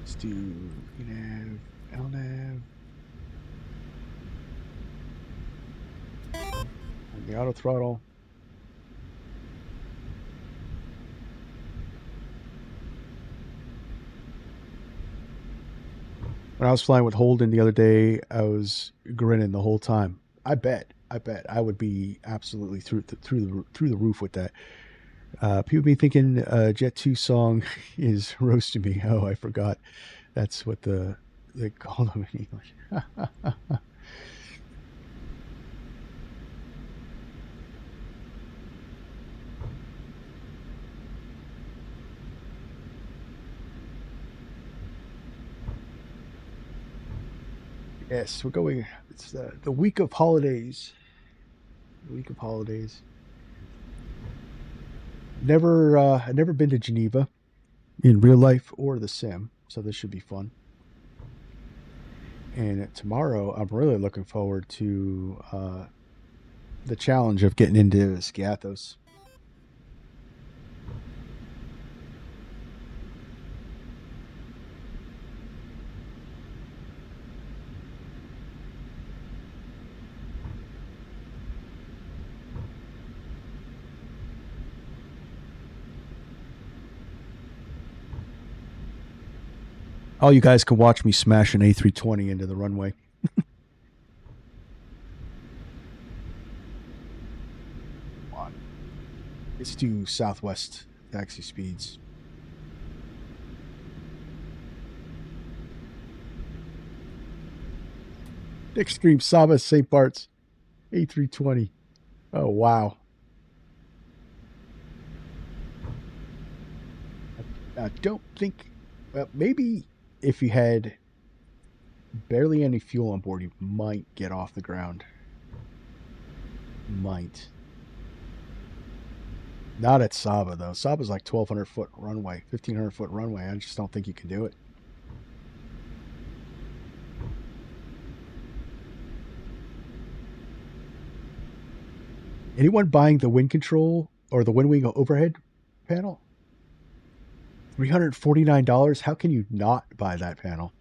Let's do ENAV, LNAV. And the auto throttle. When I was flying with Holden the other day, I was grinning the whole time. I bet I would be absolutely through the roof with that. People be thinking Jet2 song is roasting me. Oh, I forgot. That's what they call them in English. Yes, we're going. It's the week of holidays. The week of holidays. I've never been to Geneva in real life or the sim, so this should be fun. And tomorrow, I'm really looking forward to the challenge of getting into Skiathos. All you guys can watch me smash an A320 into the runway. Come on. Let's do Southwest taxi speeds. Extreme Saba St. Bart's A320. Oh, wow. I don't think... Well, maybe if you had barely any fuel on board, you might get off the ground. Might. Not at Saba, though. Saba's like 1,200 foot runway, 1,500 foot runway. I just don't think you can do it. Anyone buying the wind control or the wind wing overhead panel? $349. How can you not buy that panel?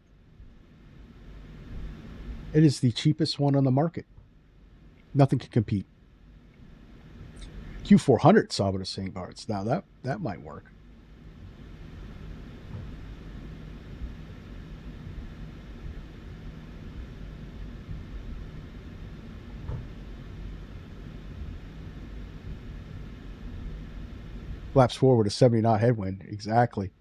It is the cheapest one on the market. Nothing can compete. Q400 Saba to St. Bart's. Now that might work. Flaps forward a 70 knot headwind. Exactly.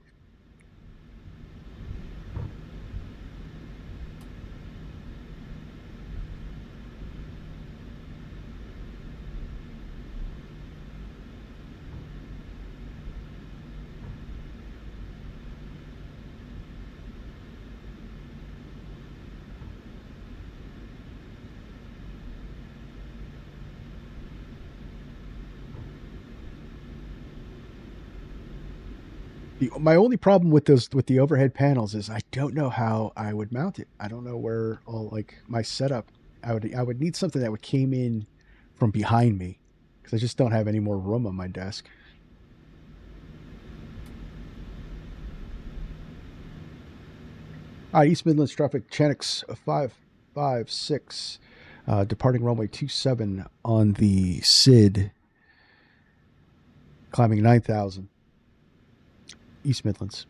My only problem with the overhead panels is I don't know how I would mount it. I don't know where all like my setup. I would need something that would came in from behind me because I just don't have any more room on my desk. East Midlands traffic, Channix 556, departing runway 27 on the SID, climbing 9,000. East Midlands.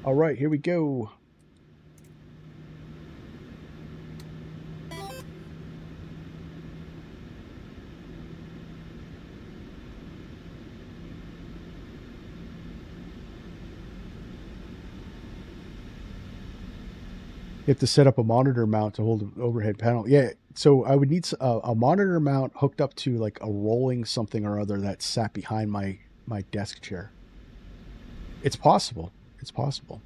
All right, here we go. You have to set up a monitor mount to hold an overhead panel. Yeah, so I would need a monitor mount hooked up to like a rolling something or other that sat behind my desk chair. It's possible. It's possible.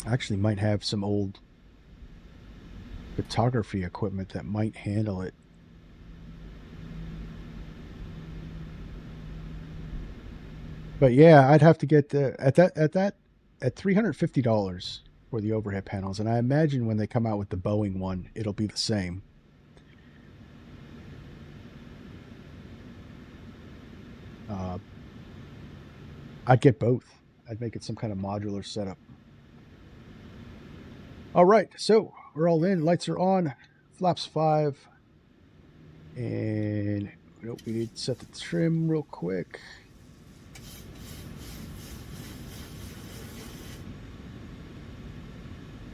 I actually might have some old photography equipment that might handle it. But yeah, I'd have to get at $350 for the overhead panels, and I imagine when they come out with the Boeing one, it'll be the same. I'd get both. I'd make it some kind of modular setup. All right, so we're all in. Lights are on. Flaps 5. And nope, we need to set the trim real quick.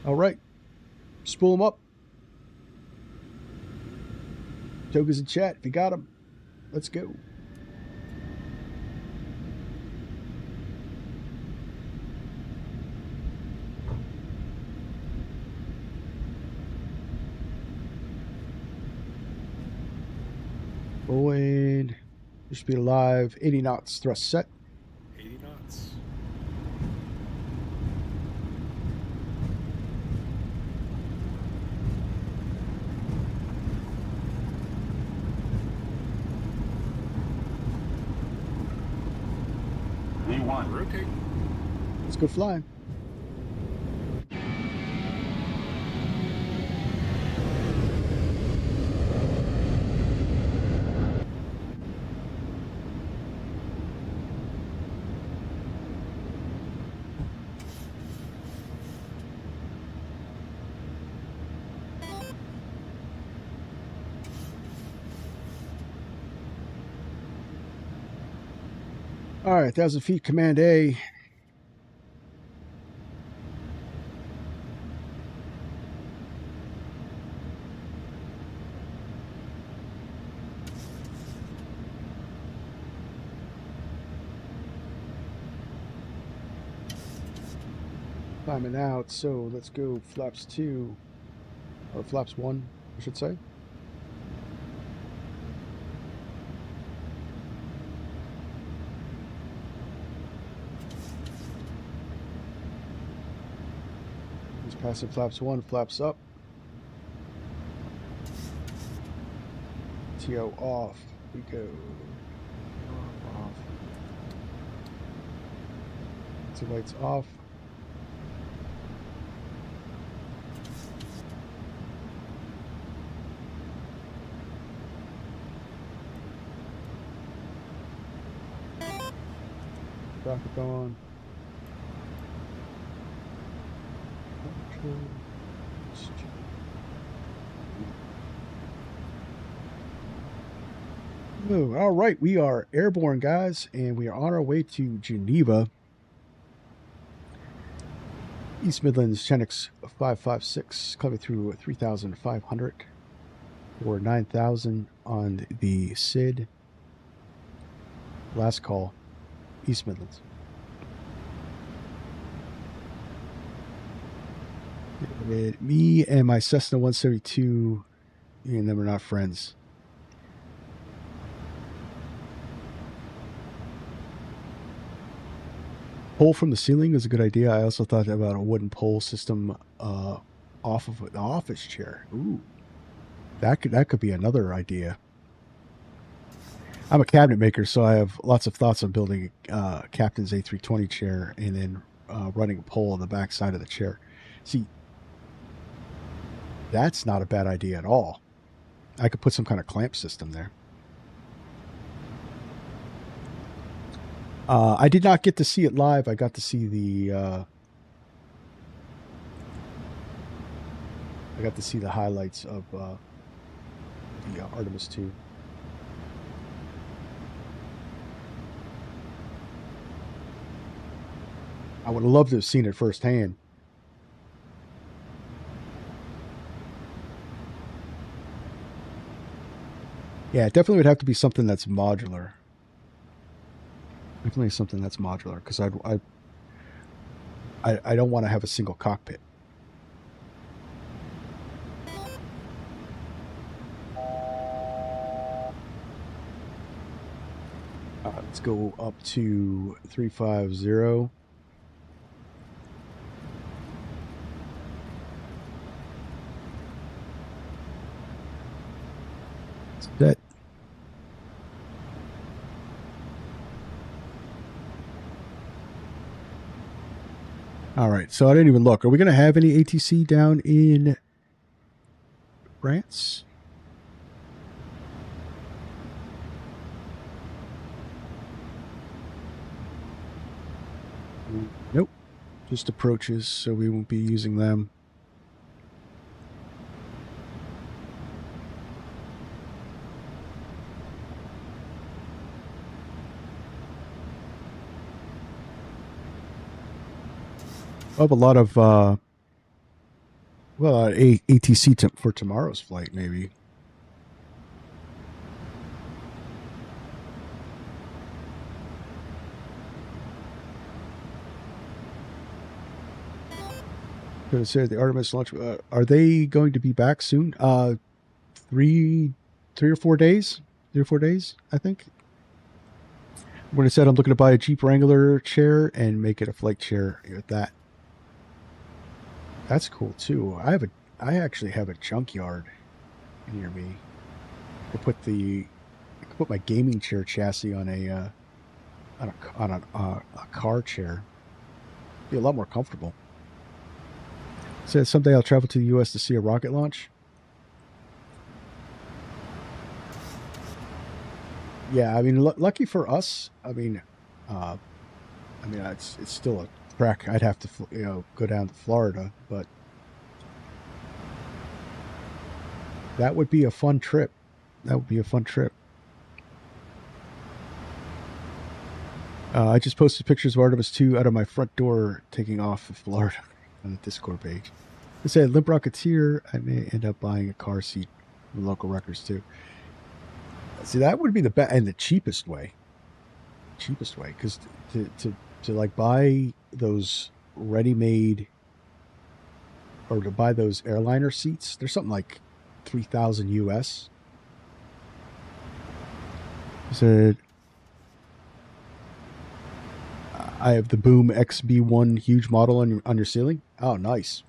All right, spool them up. Toga's in chat. If you got them, let's go. Boyd, speed alive, 80 knots, thrust set. 80 knots. V1. Rotate. Let's go flying. All right, 1,000 feet, Command A. Climbing out, so let's go flaps 2, or flaps 1, I should say. Just passing flaps 1, flaps up. TO off, we go. Off. Two lights off. Traffic on. Move. All right, we are airborne, guys, and we are on our way to Geneva. East Midlands, Channix 556, coming through 3,500 or 9,000 on the SID. Last call, East Midlands. Me and my Cessna 172, and them are not friends. Pole from the ceiling is a good idea. I also thought about a wooden pole system off of the office chair. Ooh, that could be another idea. I'm a cabinet maker, so I have lots of thoughts on building a captain's A320 chair and then running a pole on the back side of the chair. See, that's not a bad idea at all. I could put some kind of clamp system there. I did not get to see it live. I got to see the highlights of the Artemis 2. I would have loved to have seen it firsthand. Yeah, it definitely would have to be something that's modular. Definitely something that's modular, because I don't want to have a single cockpit. Let's go up to 350. Set. All right, so I didn't even look. Are we going to have any ATC down in France? Nope. Just approaches, so we won't be using them. Of a lot of ATC for tomorrow's flight, maybe. Going to say the Artemis launch. Are they going to be back soon? 3 or 4 days. 3 or 4 days, I think. When I said I'm looking to buy a Jeep Wrangler chair and make it a flight chair with that. That's cool too. I actually have a junkyard near me. I could put my gaming chair chassis on a car chair. Be a lot more comfortable. Says someday I'll travel to the U.S. to see a rocket launch. Yeah, I mean, lucky for us. I mean, it's still a trek. I'd have to go down to Florida, but that would be a fun trip. That would be a fun trip. I just posted pictures of Artemis 2 out of my front door taking off of Florida on the Discord page. I said, Limp Rocketeer, I may end up buying a car seat from local records too. See, that would be the best and the cheapest way. Cheapest way, because to like buy those ready-made or to buy those airliner seats, there's something like 3,000 US. Said, I have the Boom XB1 huge model on your ceiling. Oh, nice.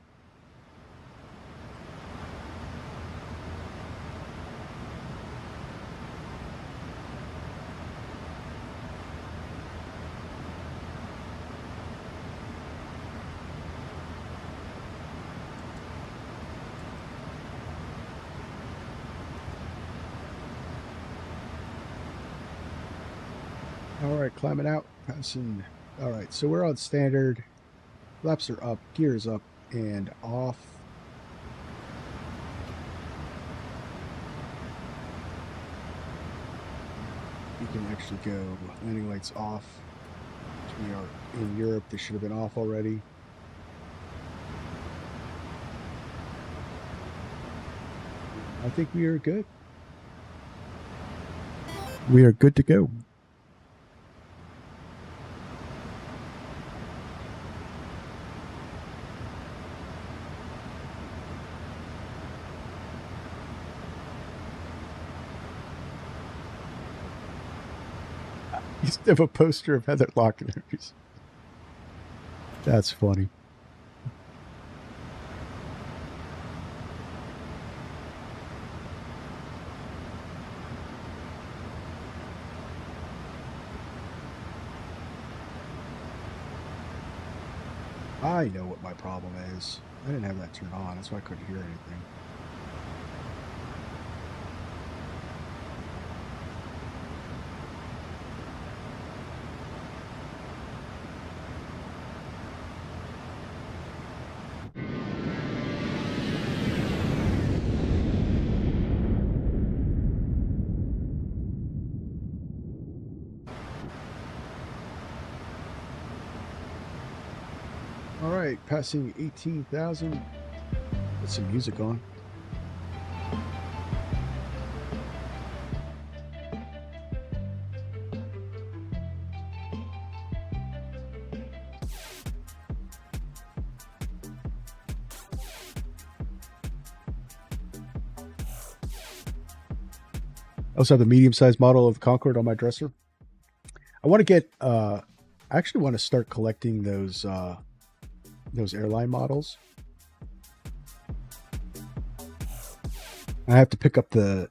All right, climbing out, passing. All right, so we're on standard. Flaps are up, gears up, and off. You can actually go landing lights off. We are in Europe. They should have been off already. I think we are good. We are good to go. Used to have a poster of Heather Lockner. That's funny. I know what my problem is. I didn't have that turned on. That's why I couldn't hear anything. All right, passing 18,000. Put some music on. I also have the medium-sized model of the Concorde on my dresser. I want to get. I actually want to start collecting those airline models. I have to pick up the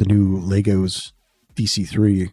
new Legos DC3.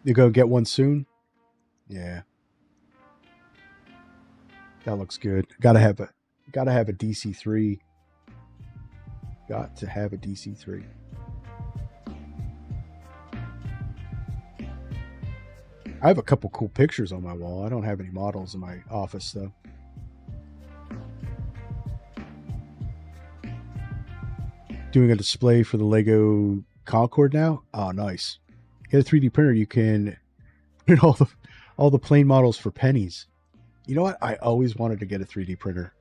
You go get one soon? Yeah. That looks good. Gotta have a DC3. Got to have a DC3. I have a couple cool pictures on my wall. I don't have any models in my office though. Doing a display for the Lego Concorde now. Oh, nice. Get a 3D printer, you can print all the plane models for pennies. You know what? I always wanted to get a 3D printer.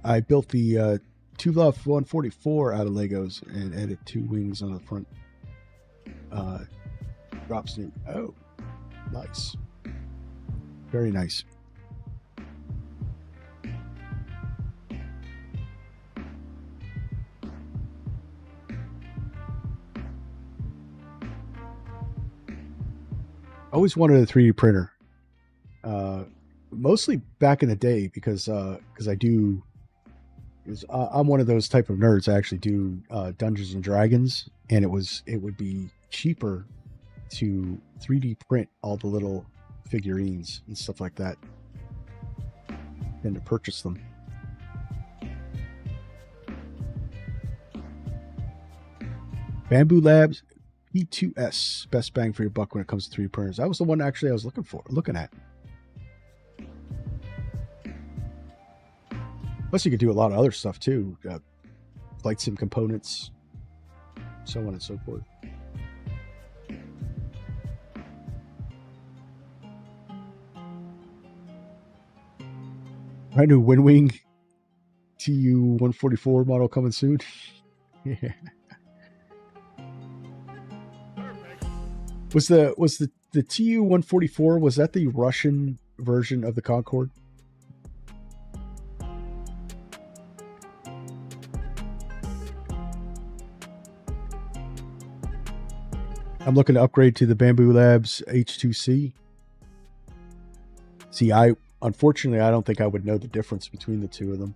I built the Tulof 144 out of Legos and added 2 wings on the front. Drops new. Oh, nice. Very nice. Always wanted a 3D printer. Mostly back in the day because I do. I'm one of those type of nerds. I actually do Dungeons and Dragons, and it would be cheaper to 3D print all the little figurines and stuff like that than to purchase them. Bamboo Labs P2S, best bang for your buck when it comes to 3D printers. That was the one actually I was looking at. Plus, you could do a lot of other stuff too. Flight sim components, so on and so forth. Brand new Windwing TU-144 model coming soon. Yeah. Was the TU-144, was that the Russian version of the Concorde? I'm looking to upgrade to the Bamboo Labs H2C. See, unfortunately, I don't think I would know the difference between the two of them.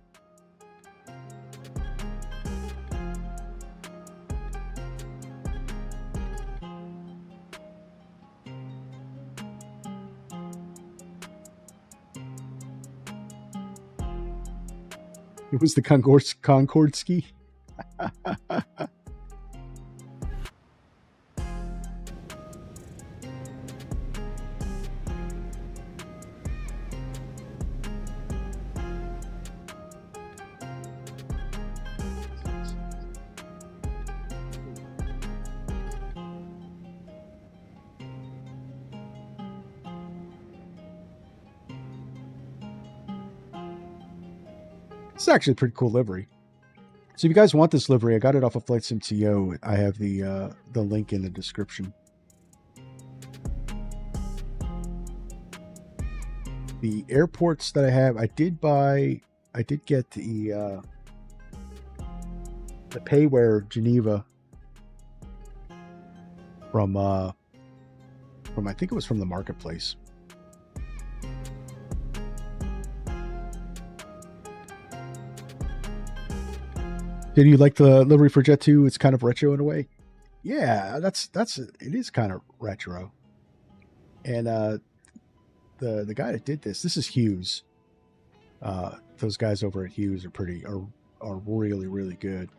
It was the Concorde ski. It's actually a pretty cool livery. So if you guys want this livery, I got it off of Flight Sim TO. I have the link in the description. The airports that I have, I did get the Payware Geneva from I think it was from the marketplace. Did you like the livery for Jet2? It's kind of retro in a way. Yeah, it is kind of retro. And the guy that did this is Hughes. Those guys over at Hughes are really, really good.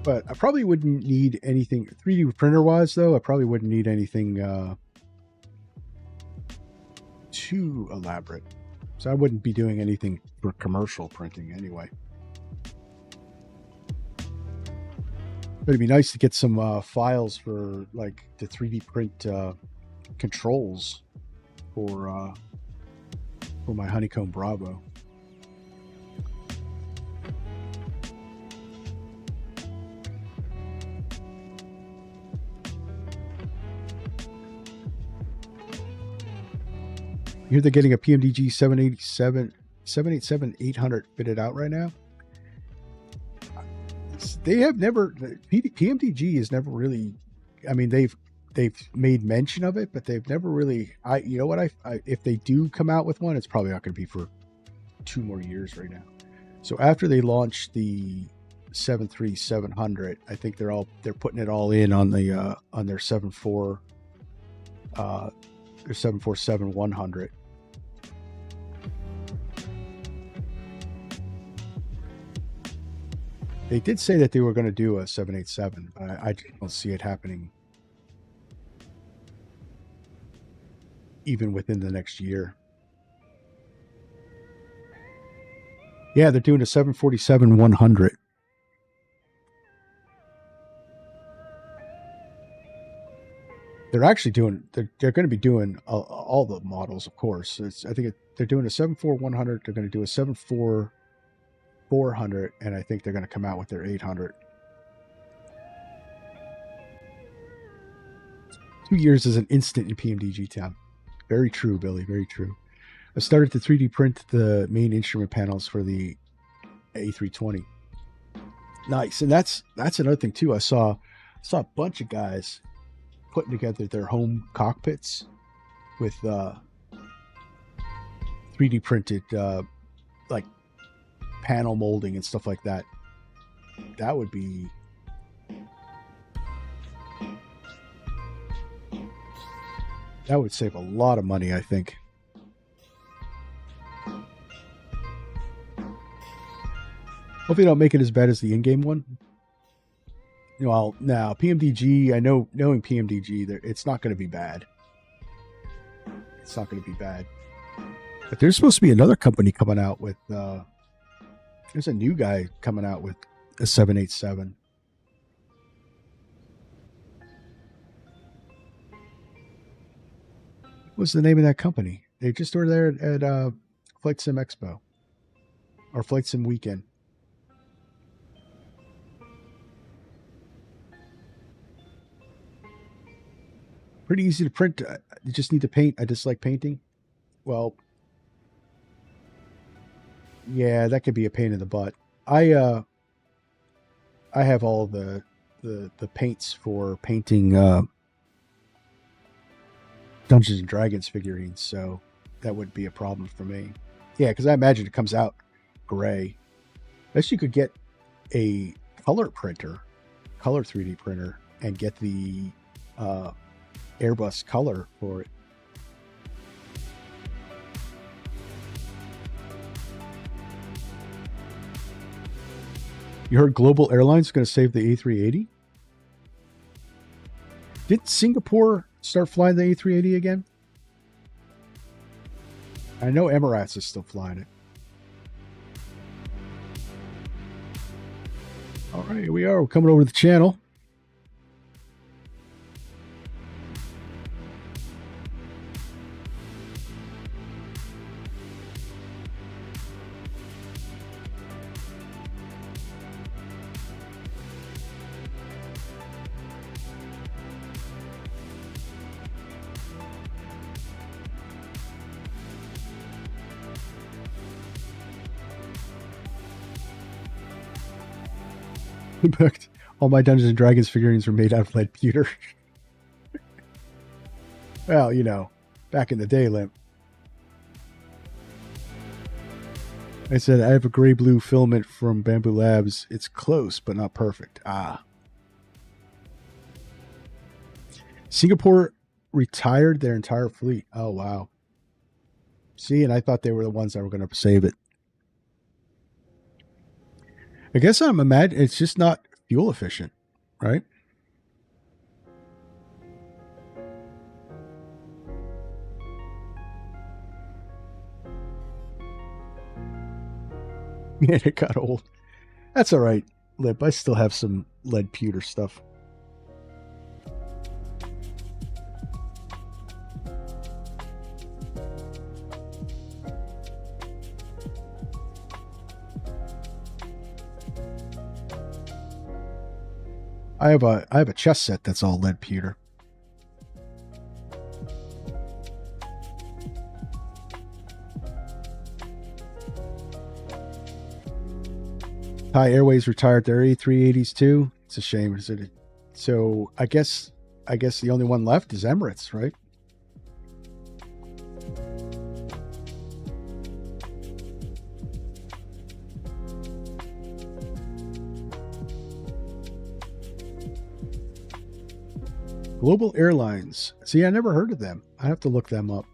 But I probably wouldn't need anything 3D printer wise, though. I probably wouldn't need anything too elaborate. So I wouldn't be doing anything for commercial printing anyway. But it'd be nice to get some files for like the 3D print controls for my Honeycomb Bravo. You hear they're getting a PMDG 787-800 fitted out right now? They have never, PMDG has never really, I mean, they've made mention of it, but they've never really, you know what, if they do come out with one, it's probably not going to be for 2 more years right now. So after they launch the 73700, I think they're putting it all in on the on their 747-100. They did say that they were going to do a 787, but I don't see it happening even within the next year. Yeah, they're doing a 747-100. They're actually doing, they're going to be doing all the models, of course. They're doing a 74100. They're going to do a 74400, and I think they're going to come out with their 800. 2 years is an instant in PMDG town. Very true, Billy. Very true. I started to 3D print the main instrument panels for the A320. Nice, and that's another thing too. I saw a bunch of guys putting together their home cockpits with 3D printed like panel molding and stuff like that. That would save a lot of money, I think. Hopefully, don't make it as bad as the in-game one. Well, now PMDG, I know, knowing PMDG, it's not going to be bad. It's not going to be bad. But there's supposed to be another company coming out with. There's a new guy coming out with a 787. What's the name of that company? They just were there at Flight Sim Expo or Flight Sim Weekend. Pretty easy to print. You just need to paint. I dislike painting. Well, yeah, that could be a pain in the butt. I have all the paints for painting Dungeons and Dragons figurines, so that wouldn't be a problem for me. Yeah, because I imagine it comes out gray. Unless you could get a color printer, color 3D printer, and get the Airbus color for it. You heard Global Airlines is going to save the A380? Did Singapore start flying the A380 again? I know Emirates is still flying it. All right, here we are. We're coming over the channel. All my Dungeons and Dragons figurines were made out of lead pewter. Well, you know, back in the day, Limp. I said, I have a gray-blue filament from Bamboo Labs. It's close, but not perfect. Ah. Singapore retired their entire fleet. Oh, wow. See, and I thought they were the ones that were going to save it. I guess I'm imagining it's just not fuel efficient, right? Yeah, it got old. That's all right, Lip. I still have some lead pewter stuff. I have a chess set that's all lead pewter. Thai Airways retired their A380s too. It's a shame, isn't it? So I guess the only one left is Emirates, right? Global Airlines. See, I never heard of them. I have to look them up.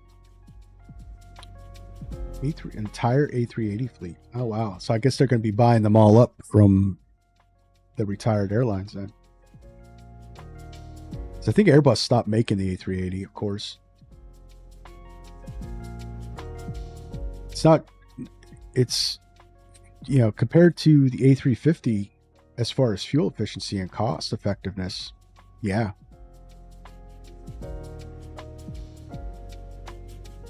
Entire A380 fleet. Oh, wow. So I guess they're going to be buying them all up from the retired airlines then. So I think Airbus stopped making the A380, of course. It's, you know, compared to the A350 as far as fuel efficiency and cost effectiveness, yeah.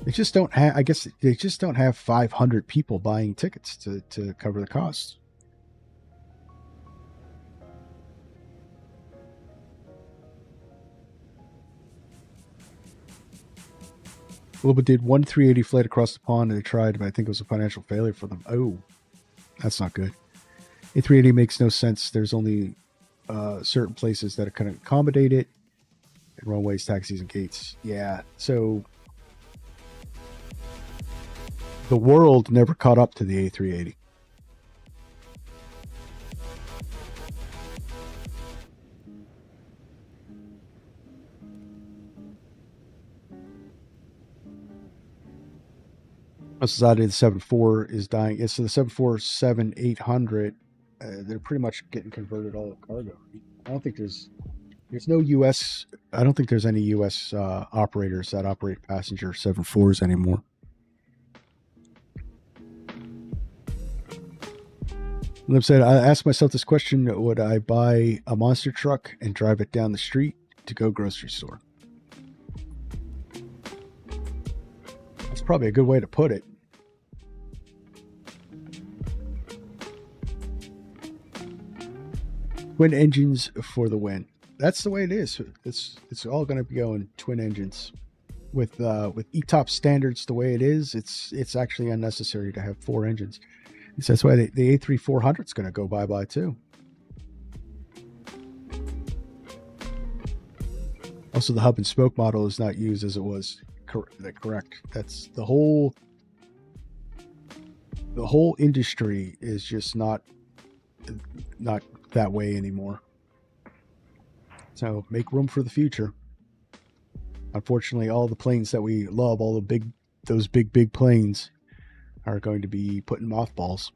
They just don't have, I guess they just don't have 500 people buying tickets to cover the costs. Global did one 380 flight across the pond and they tried, but I think it was a financial failure for them. Oh, that's not good. A380 makes no sense. There's only certain places that can accommodate it. And runways, taxis, and gates. Yeah, so the world never caught up to the A380. Society, the 74 is dying. Yeah, so the 747-800, they're pretty much getting converted all to cargo. I don't think there's no U.S. I don't think there's any U.S. Operators that operate passenger 74s anymore. Lim said, I asked myself this question: would I buy a monster truck and drive it down the street to go grocery store? That's probably a good way to put it. Twin engines for the win. That's the way it is. It's all going to be going twin engines. With ETOP standards the way it is, it's actually unnecessary to have 4 engines. So that's why the A3400 is going to go bye-bye too. Also, the hub and spoke model is not used as it was. Correct. That's the whole industry is just not that way anymore. So make room for the future. Unfortunately, all the planes that we love, those big planes, are going to be put in mothballs.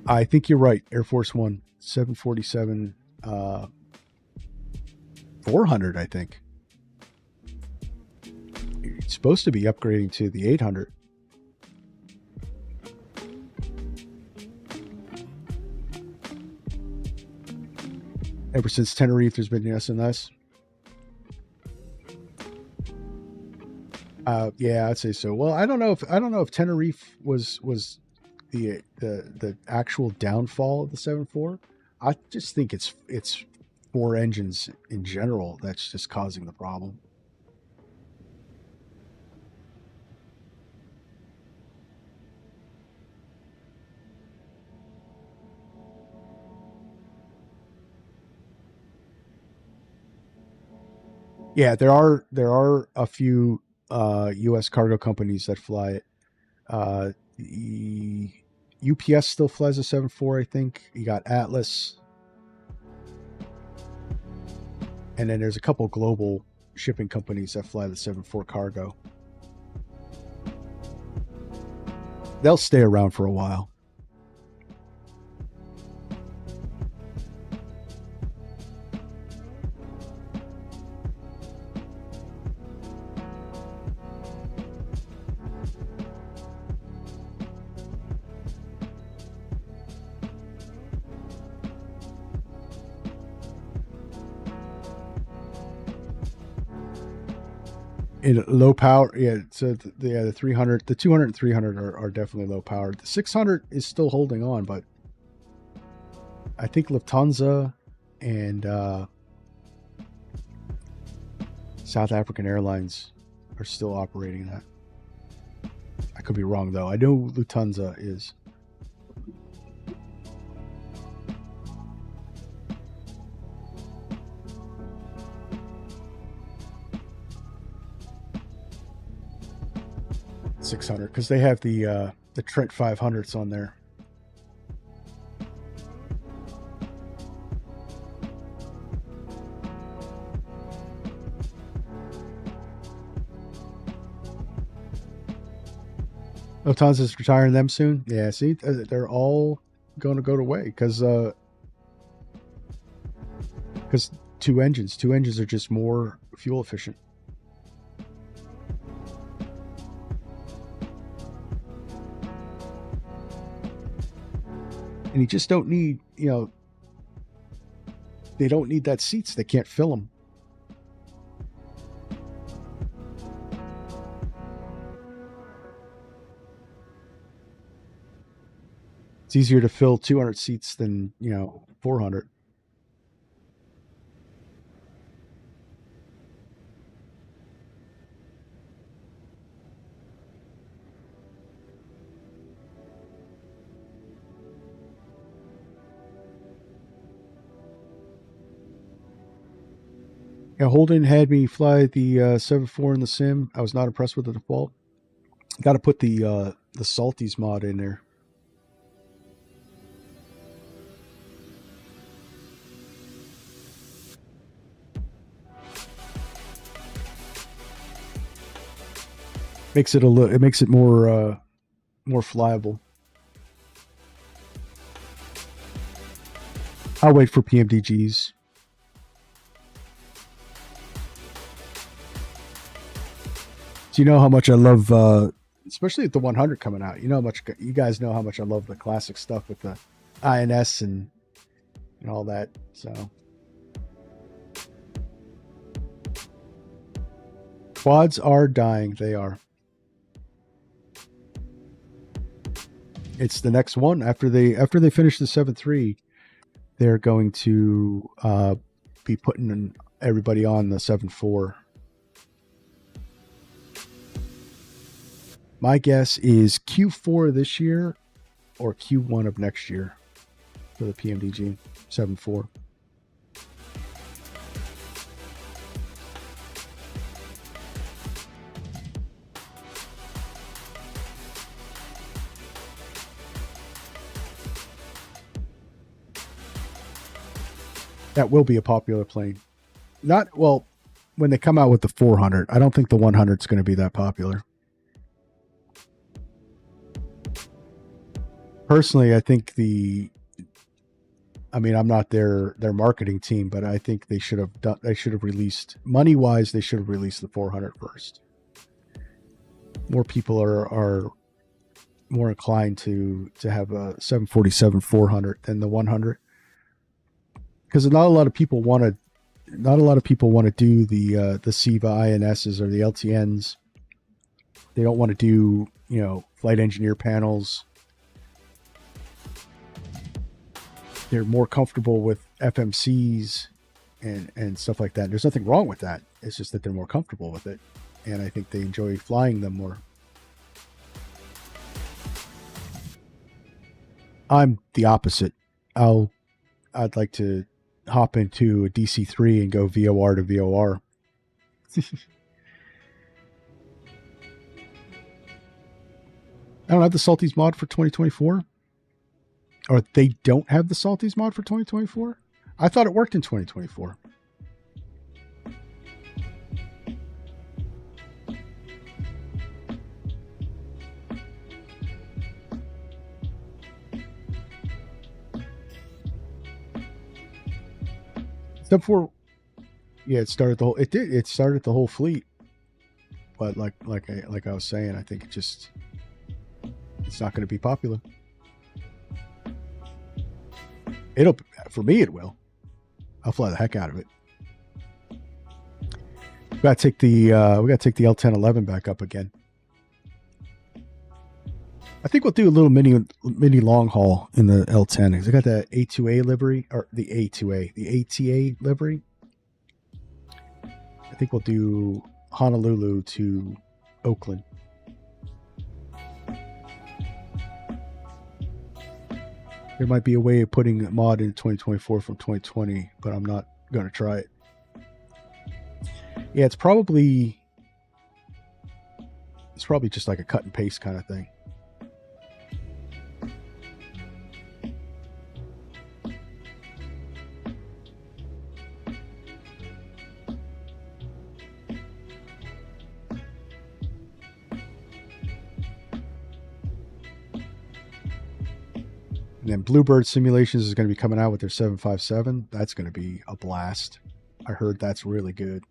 I think you're right. Air Force One, 747, 400, I think. It's supposed to be upgrading to the 800. Ever since Tenerife, there's been SNS. Yeah, I'd say so. Well, I don't know if Tenerife was the actual downfall of the 7.4. I just think it's 4 engines in general that's just causing the problem. Yeah, there are a few U.S. cargo companies that fly it. The UPS still flies a 7.4, I think. You got Atlas, and then there's a couple global shipping companies that fly the 7.4 cargo. They'll stay around for a while. In low power, yeah. So the 300, the 200 and 300 are definitely low powered. The 600 is still holding on, but I think Lufthansa and South African Airlines are still operating that. I could be wrong though. I know Lufthansa is. $600 because they have the Trent 500s on there. Lufthansa's retiring them soon. Yeah, see, they're all going to go away because two engines are just more fuel efficient. And you just don't need, they don't need that seats. They can't fill them. It's easier to fill 200 seats than, 400. Yeah, Holden had me fly the 7.4 in the sim. I was not impressed with the default. Got to put the Salties mod in there. Makes it it makes it more flyable. I'll wait for PMDGs. So you know how much I love, especially at the 100 coming out. You guys know how much I love the classic stuff with the INS and all that. So quads are dying. They are. It's the next one after they finish the 7.3. They're going to be putting everybody on the 7.4. My guess is Q4 this year or Q1 of next year for the PMDG 7.4. That will be a popular plane. Not, well, when they come out with the 400, I don't think the 100 is going to be that popular. Personally, I think I'm not their marketing team, but I think they should have released, money-wise, they should have released the 400 first. More people are more inclined to have a 747 400 than the 100. Because not a lot of people want to do the SEVA INSs or the LTNs. They don't want to do, flight engineer panels. They're more comfortable with FMCs and stuff like that. There's nothing wrong with that. It's just that they're more comfortable with it. And I think they enjoy flying them more. I'm the opposite. I'd like to hop into a DC-3 and go VOR to VOR. I don't have the Salties mod for 2024. Or they don't have the Salties mod for 2024? I thought it worked in 2024. Except for, yeah, it started the whole fleet. But like I was saying, I think it's not going to be popular. For me, it will. I'll fly the heck out of it. We got to take the L1011 back up again. I think we'll do a little mini long haul in the L10 because I got the A2A livery, or the ATA livery. I think we'll do Honolulu to Oakland. There might be a way of putting a mod in 2024 from 2020, but I'm not going to try it. Yeah, it's probably just like a cut and paste kind of thing. And then Bluebird Simulations is going to be coming out with their 757. That's going to be a blast. I heard that's really good.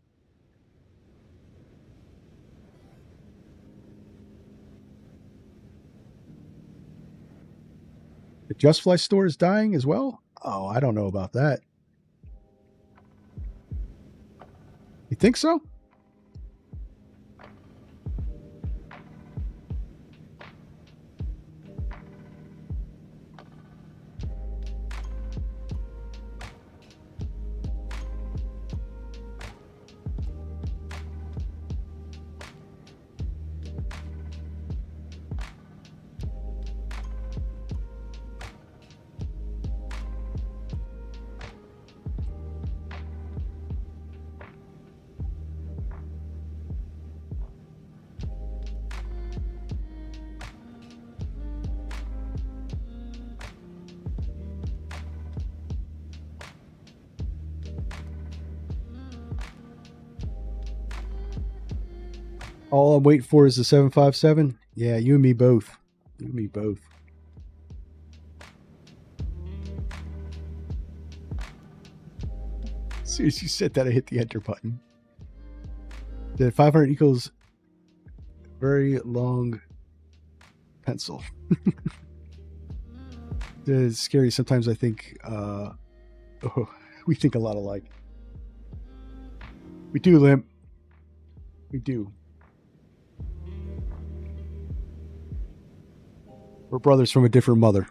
The Just Fly store is dying as well? Oh, I don't know about that. You think so? All I'm waiting for is the 757. Yeah, you and me both. You and me both. As soon as you said that, I hit the enter button. The 500 equals very long pencil. It's scary. Sometimes I think we think a lot alike. We do, Limp. We do. We're brothers from a different mother.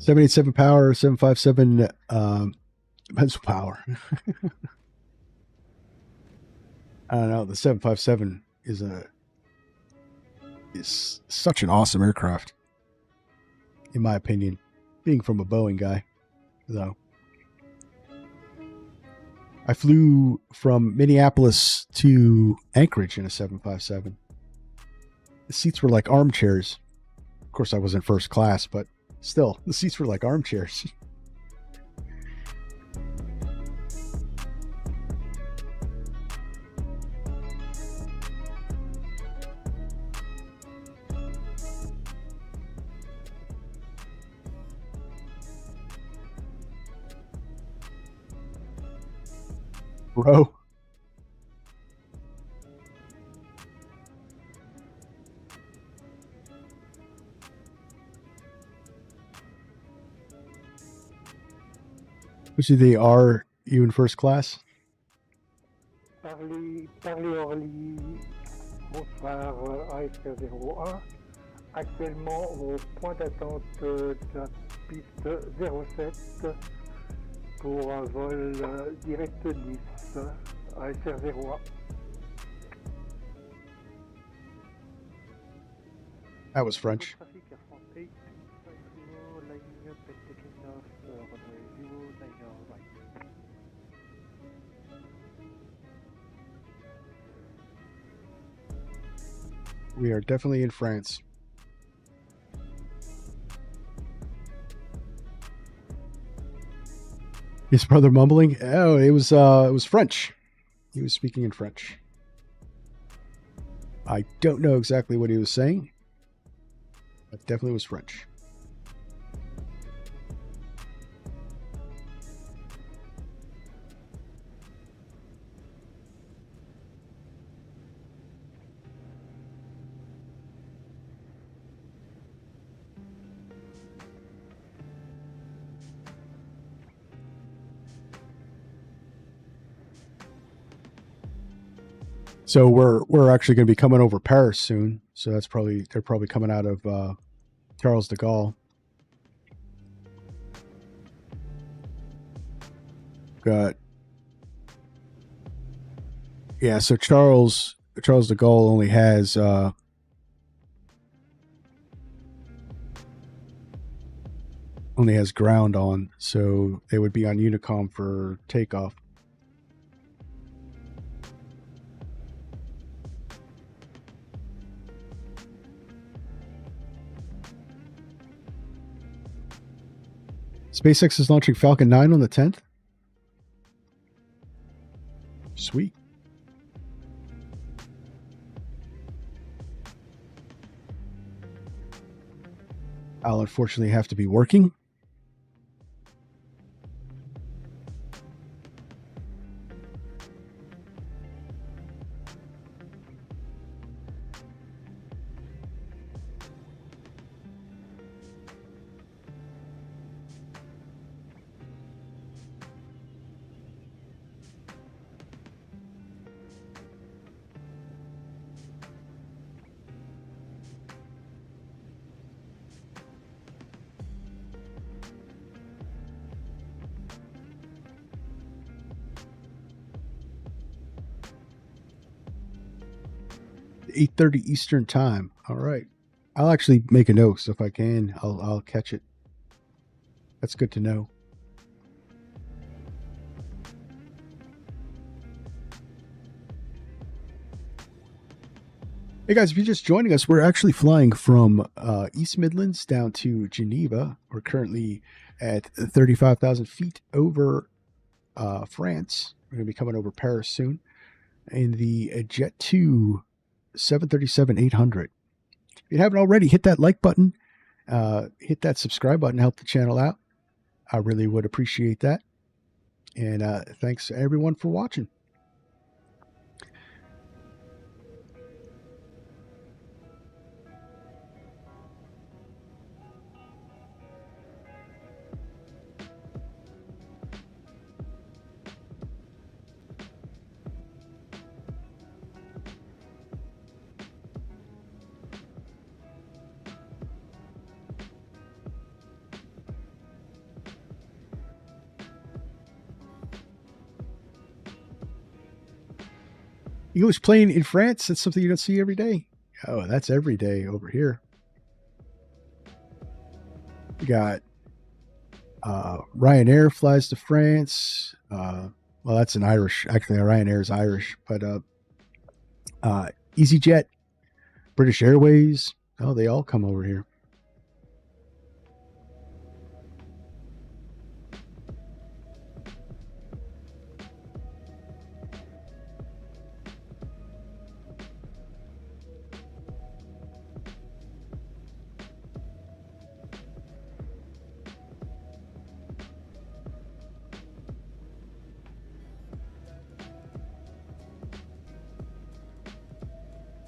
787 power, 757 pencil power. I don't know. The 757 is such an awesome aircraft, in my opinion. Being from a Boeing guy, though. I flew from Minneapolis to Anchorage in a 757. The seats were like armchairs. Of course, I was in first class, but still, the seats were like armchairs. Bro. Which are you in first class? Parlez Orly, bonsoir ASR01. Actuellement au point d'attente de la piste 07 pour un vol direct Nice, ASR01. That was French. Trafic Air France 8, lining up at taking off runway 09 right. We are definitely in France. His brother mumbling? Oh, it was French. He was speaking in French. I don't know exactly what he was saying. It definitely was French. So we're actually going to be coming over Paris soon. So they're probably coming out of Charles de Gaulle. Got yeah. So Charles de Gaulle only has ground on, so they would be on Unicom for takeoff. SpaceX is launching Falcon 9 on the 10th. Sweet. I'll unfortunately have to be working. .30 Eastern time. All right. I'll actually make a note, so if I can, I'll catch it. That's good to know. Hey guys, if you're just joining us, we're actually flying from East Midlands down to Geneva. We're currently at 35,000 feet over France. We're going to be coming over Paris soon. In the Jet2 737-800. If you haven't already, hit that like button, hit that subscribe button, help the channel out. I really would appreciate that. And thanks everyone for watching. English plane in France, that's something you don't see every day. Oh, that's every day over here. We got Ryanair flies to France. Well, that's an Irish. Actually, Ryanair is Irish, but EasyJet, British Airways. Oh, they all come over here.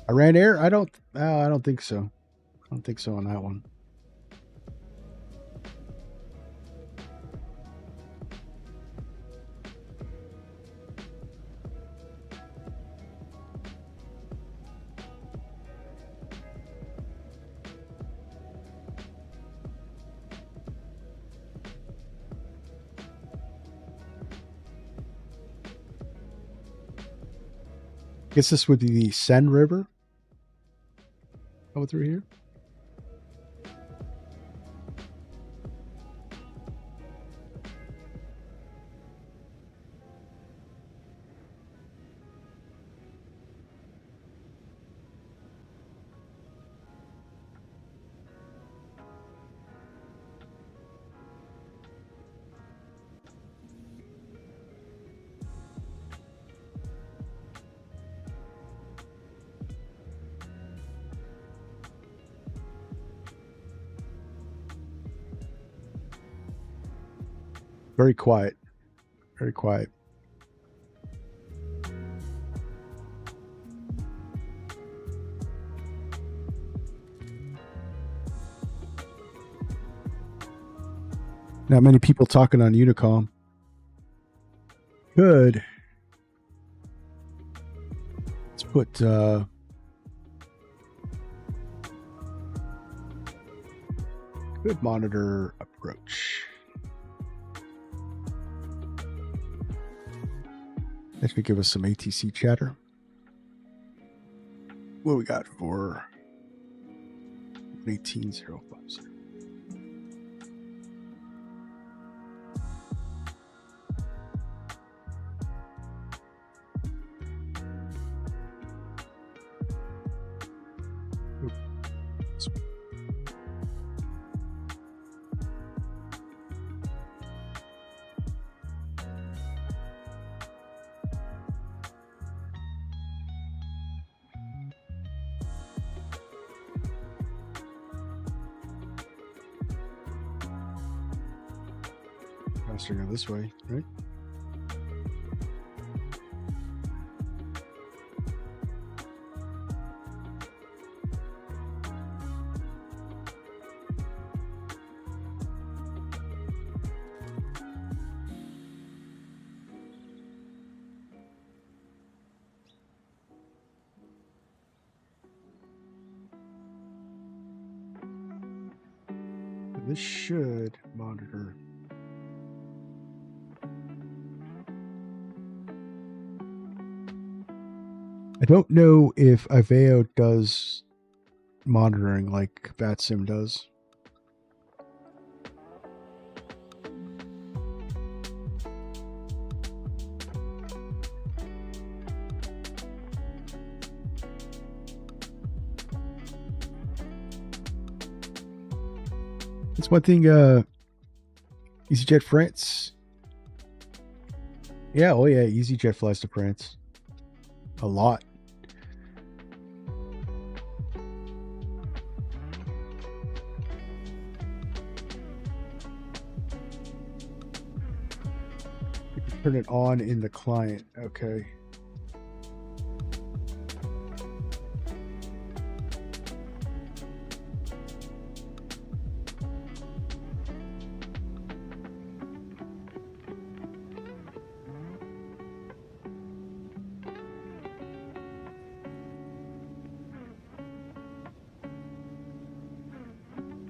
Ryanair? I don't think so. I don't think so on that one. Guess this would be the Seine River. Over through here. Very quiet. Very quiet. Not many people talking on Unicom. Good. Let's put good monitor approach. That should give us some ATC chatter. What we got for 18050? Faster go this way, right? This should monitor. I don't know if Aveo does monitoring like VATSIM does. It's one thing, EasyJet France. Yeah, oh yeah, EasyJet flies to France. A lot. You can turn it on in the client. Okay.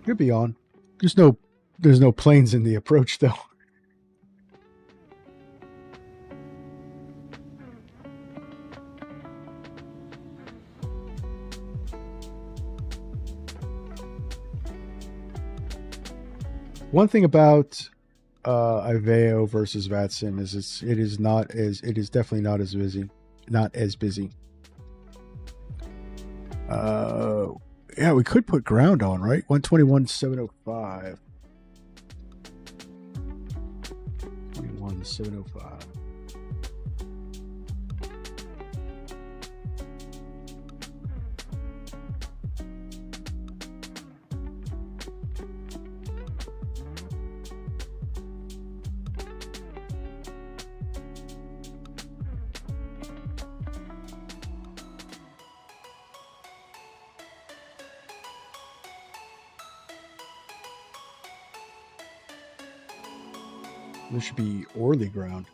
Could be on. There's no planes in the approach though. One thing about IVEO versus VATSIM is it is definitely not as busy. Not as busy. Yeah, we could put ground on, right? 121,705. 21,705. This should be Orly ground.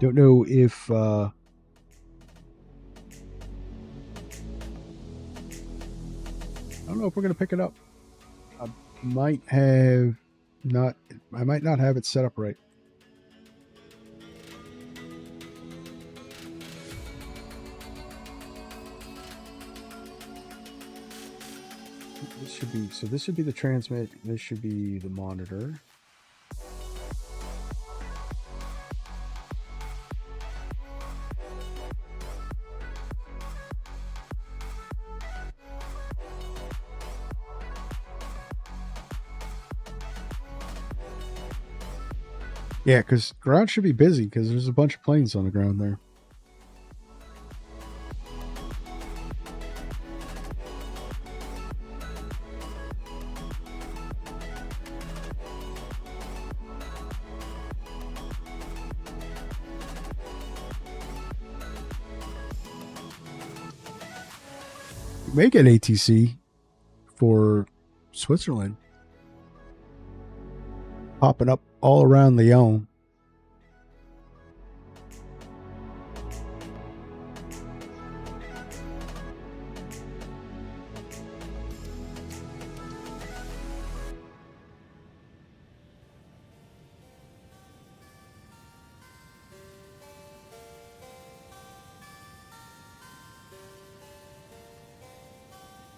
Don't know if I don't know if we're going to pick it up. I might not have it set up right. This should be the transmit, this should be the monitor. Yeah, because ground should be busy because there's a bunch of planes on the ground there. You may get ATC for Switzerland. Popping up all around Lyon.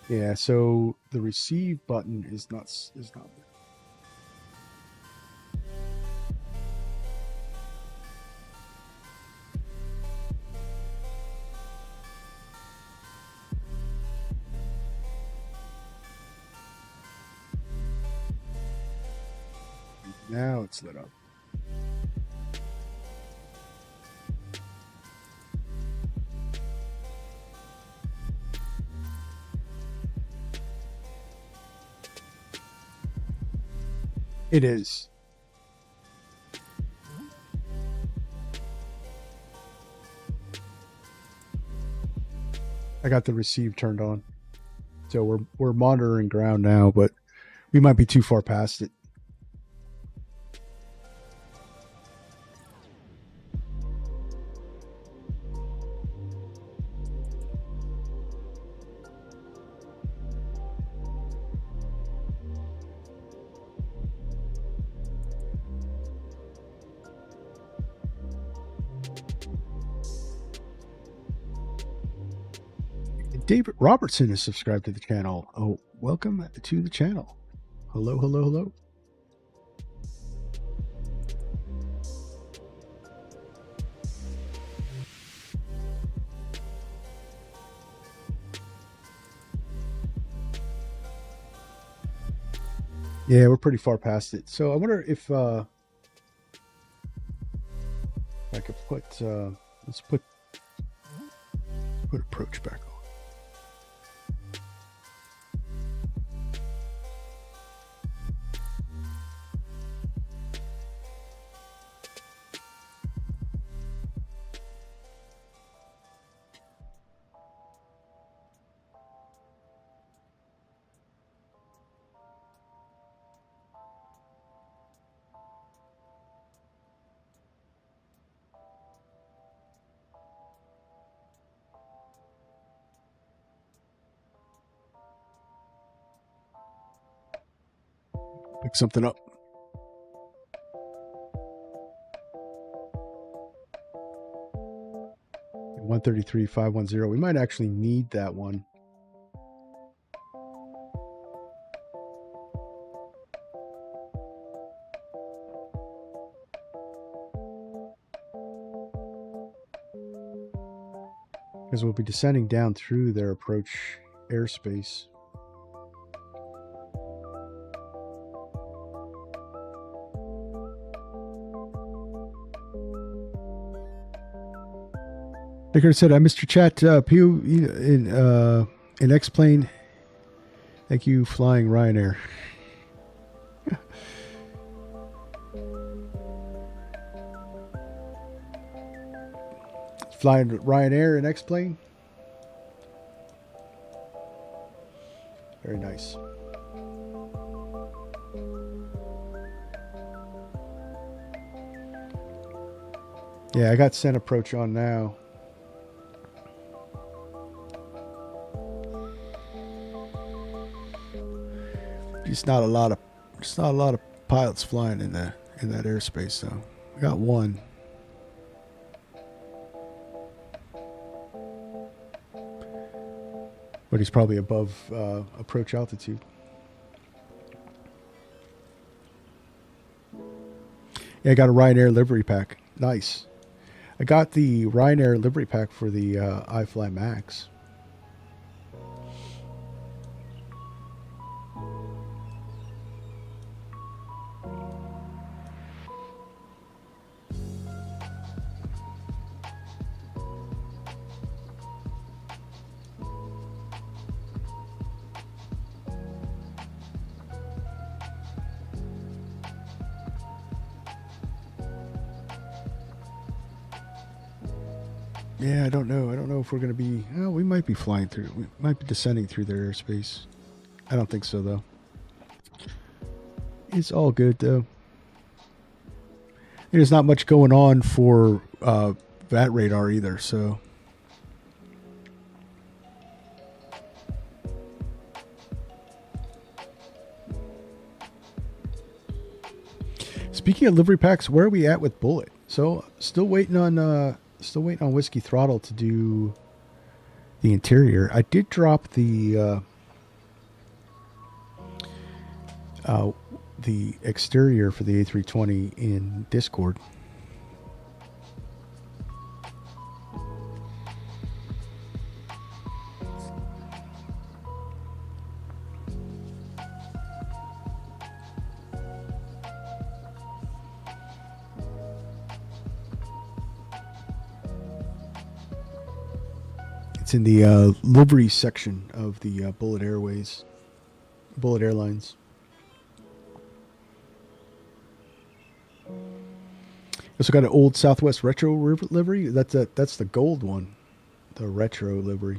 Yeah, so the receive button is not there. Now it's lit up. It is. I got the receive turned on. So we're monitoring ground now, but we might be too far past it. David Robertson is subscribed to the channel. Oh, welcome to the channel. Hello, hello, hello. Yeah, we're pretty far past it. So I wonder if I could put let's put approach back on. Pick something up. And 133.510. We might actually need that one. Because we'll be descending down through their approach airspace. Like I said, I missed your chat. PU in X-Plane. Thank you, flying Ryanair. Flying Ryanair in X-Plane. Very nice. Yeah, I got sent approach on now. Just not a lot of pilots flying in that airspace though. I got one. But he's probably above approach altitude. Yeah, I got a Ryanair livery pack. Nice. I got the Ryanair livery pack for the iFly Max. Yeah, I don't know. I don't know if we're going to be... Oh, we might be flying through. We might be descending through their airspace. I don't think so, though. It's all good, though. There's not much going on for VAT radar either, so... Speaking of livery packs, where are we at with Bullet? So, still waiting on Whiskey Throttle to do the interior. I did drop the exterior for the A320 in Discord. It's in the livery section of the Bullet Airlines. Also got an old Southwest retro livery. That's the gold one, the retro livery.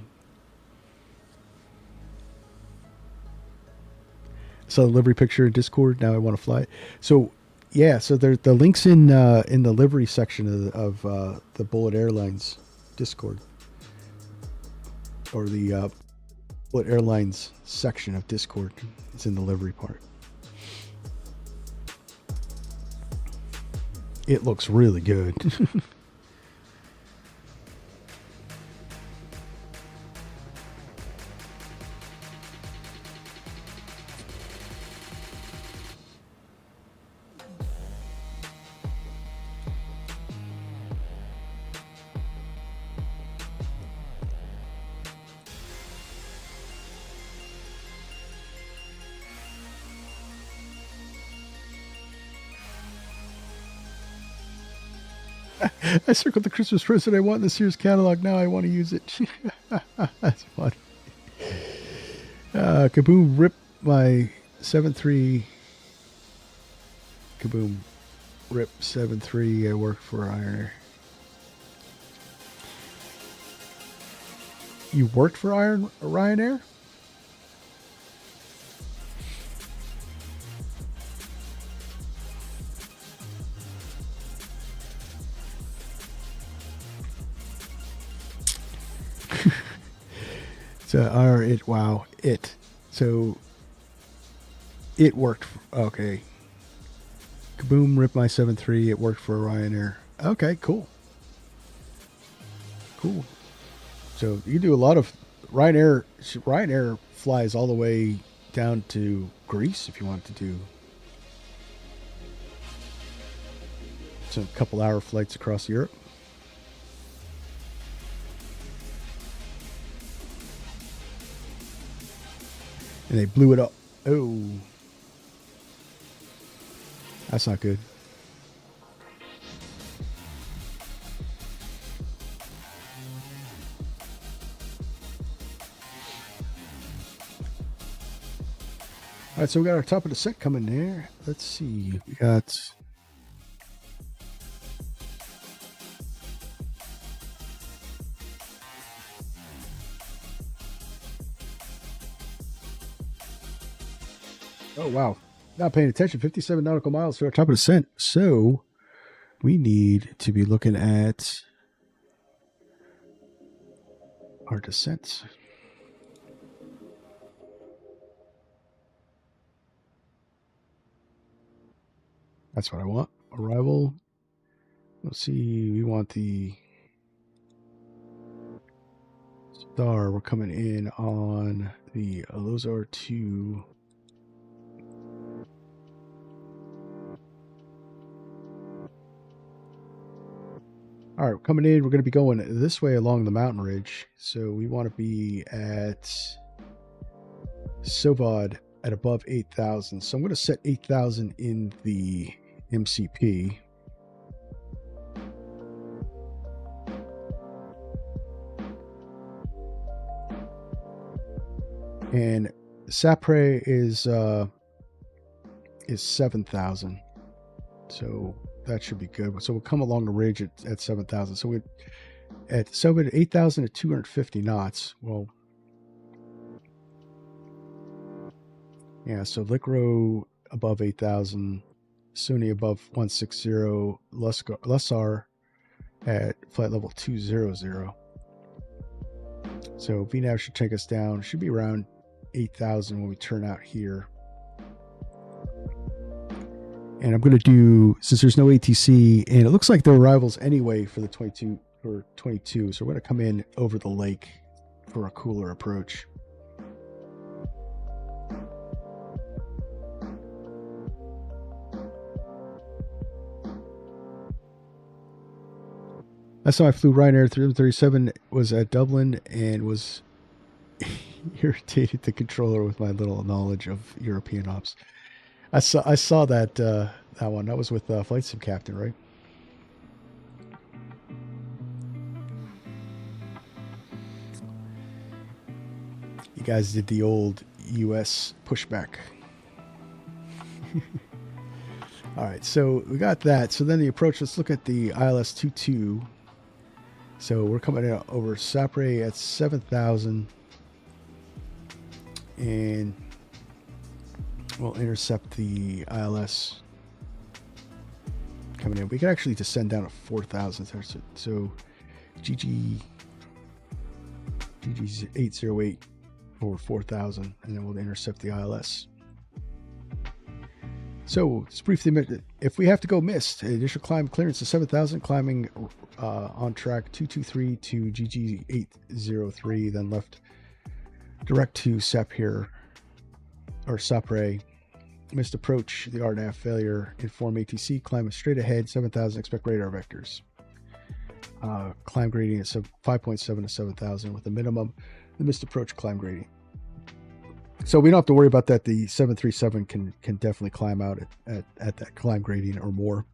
So the livery picture in Discord. Now I want to fly it. So yeah, so the links in the livery section of the Bullet Airlines Discord. Or the Bullet Airlines section of Discord. It's in the livery part. It looks really good. I circled the Christmas present I want in the Sears catalog. Now I want to use it. That's fun. Kaboom ripped my 7.3. Kaboom rip 7.3. I work for Ryanair. You worked for Ryanair? So, wow, it. So, It worked. Okay. Kaboom, rip my 7.3. It worked for Ryanair. Okay, cool. Cool. So you do a lot of Ryanair. Ryanair flies all the way down to Greece if you want to do some couple hour flights across Europe. And they blew it up. Oh. That's not good. All right, so we got our top of the set coming there. Let's see. We got... Oh, wow. Not paying attention. 57 nautical miles to our top of the descent. So we need to be looking at our descent. That's what I want. Arrival. Let's see. We want the star. We're coming in on the LUSAR 2. All right, coming in, we're going to be going this way along the mountain ridge. So we want to be at SOVOD at above 8,000. So I'm going to set 8,000 in the MCP. And SAPRE is 7,000. So that should be good. So we'll come along the ridge at 7,000. So we're at 8,000 at 250 knots. Well, yeah, so Licro above 8,000, Sony above 160, LUSAR at flight level 200. So VNAV should take us down. Should be around 8,000 when we turn out here. And I'm going to do, since there's no ATC, and it looks like there are arrivals anyway for the 22, so we're going to come in over the lake for a cooler approach. Last time I flew Ryanair 337 was at Dublin and was irritated the controller with my little knowledge of European ops. I saw that that one. That was with Flight Sim Captain, right? You guys did the old US pushback. All right, so we got that. So then the approach, let's look at the ILS 22. So we're coming out over SAPRE at 7,000. And we'll intercept the ILS coming in. We can actually descend down to 4,000. So GG's 808 over 4,000, and then we'll intercept the ILS. So just briefly, if we have to go missed, initial climb clearance is 7,000, climbing on track 223 to GG 803, then left direct to SAP here, or SAPRE. Missed approach, the RNAV failure, inform ATC, climb straight ahead, 7,000, expect radar vectors. Climb gradient is 5.7 to 7,000 with a minimum, the missed approach climb gradient. So we don't have to worry about that. The 737 can definitely climb out at that climb gradient or more.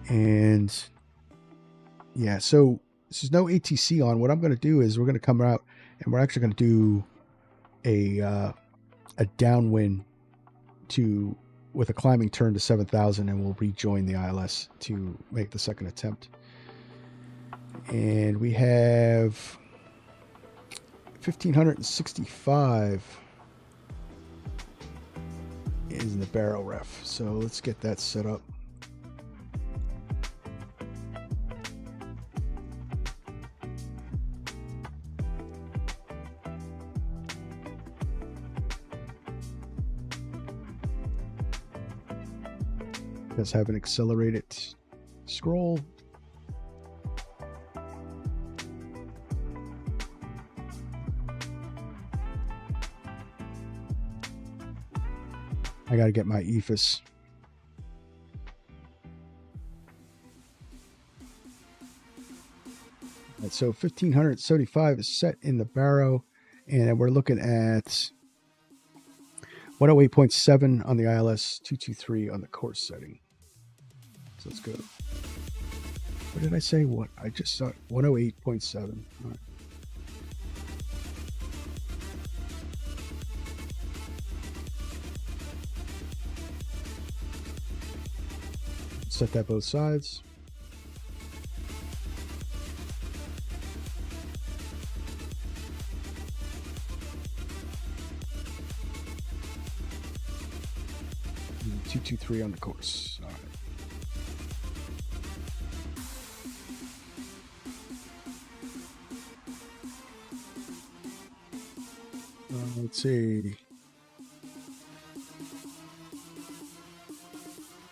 And yeah, so there's no ATC on. What I'm going to do is we're going to come out and we're actually going to do a downwind with a climbing turn to 7,000, and we'll rejoin the ILS to make the second attempt. And we have 1,565 is in the barrel ref. So let's get that set up. does have an accelerated scroll. I got to get my EFIS. Right, so 1575 is set in the barrow, and we're looking at 108.7 on the ILS, 223 on the course setting. So let's go. What did I say? What? I just saw 108.7. All right. Set that both sides. And 223 on the course. All right. Let's see.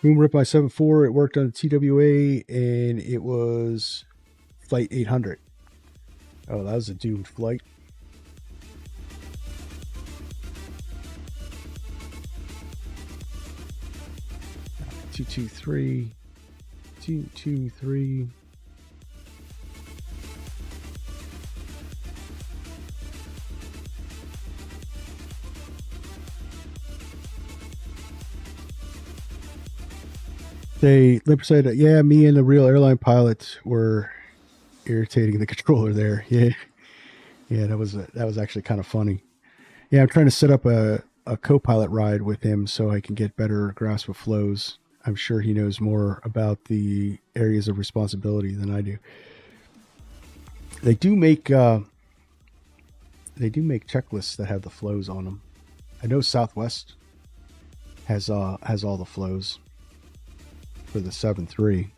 Boom rip by 7.4. It worked on the TWA, and it was flight 800. Oh, that was a doomed flight. Two, two, three. 223. Lipper said, yeah, me and the real airline pilot were irritating the controller there. Yeah, that was actually kind of funny. Yeah, I'm trying to set up a co-pilot ride with him so I can get better grasp of flows. I'm sure he knows more about the areas of responsibility than I do. They do make checklists that have the flows on them. I know Southwest has all the flows for the 7.3.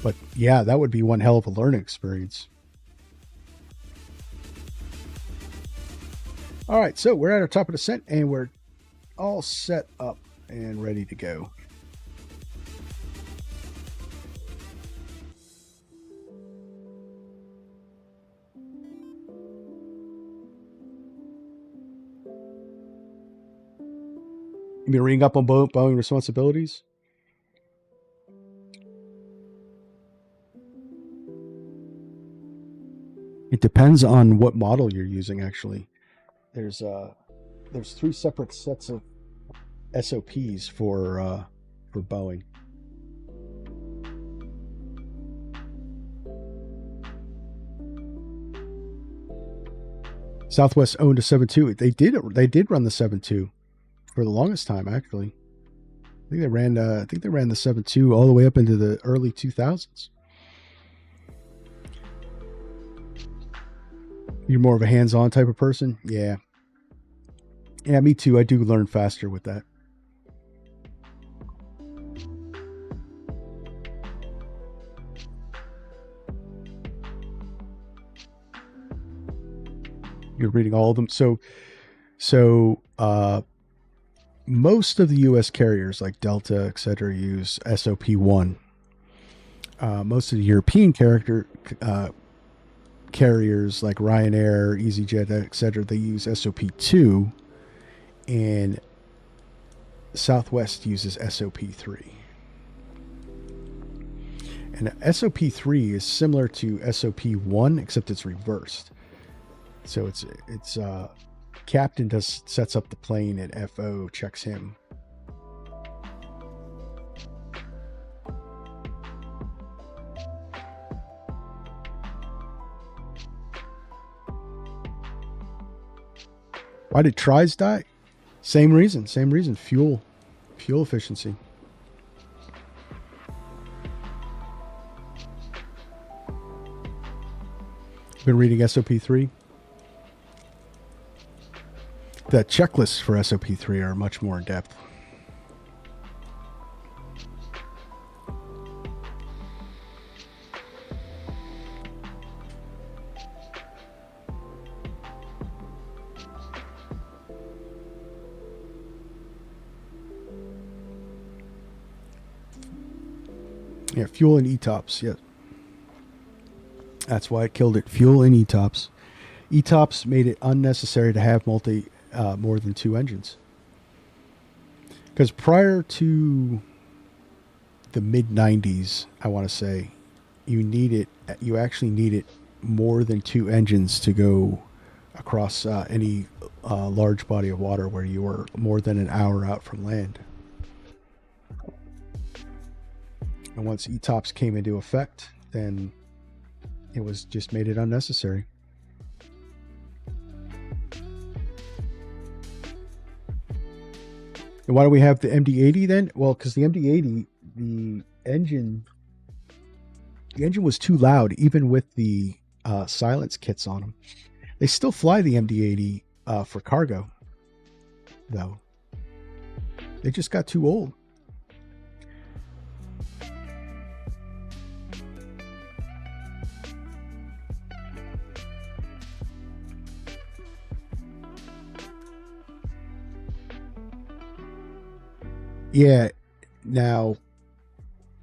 But yeah, that would be one hell of a learning experience. All right, so we're at our top of descent, and we're all set up and ready to go. You mean reading up on Boeing responsibilities? It depends on what model you're using, actually. There's 3 separate sets of SOPs for Boeing. Southwest owned a 7.2. They did run the 7.2 for the longest time, actually. I think they ran the 7.2 all the way up into the early 2000s. You're more of a hands-on type of person? Yeah. Yeah, me too. I do learn faster with that. You're reading all of them. So most of the U.S. carriers like Delta, etc., use SOP 1. Most of the European carriers like Ryanair, EasyJet, etc., they use SOP 2, and Southwest uses SOP 3. And SOP 3 is similar to SOP 1, except it's reversed. So it's captain sets up the plane, and FO checks him. Why did tries die? Same reason. Fuel efficiency. Been reading SOP 3. The checklists for SOP 3 are much more in depth. Yeah, fuel and ETOPS. Yeah, that's why it killed it. Fuel and ETOPS. ETOPS made it unnecessary to have more than 2 engines. Because prior to the mid 90s, I want to say, you actually needed more than 2 engines to go across any large body of water where you were more than an hour out from land. And once ETOPS came into effect, then it was just made it unnecessary. And why do we have the MD-80 then? Well, because the MD-80, the engine was too loud, even with the silence kits on them. They still fly the MD-80 for cargo, though. They just got too old. Yeah, now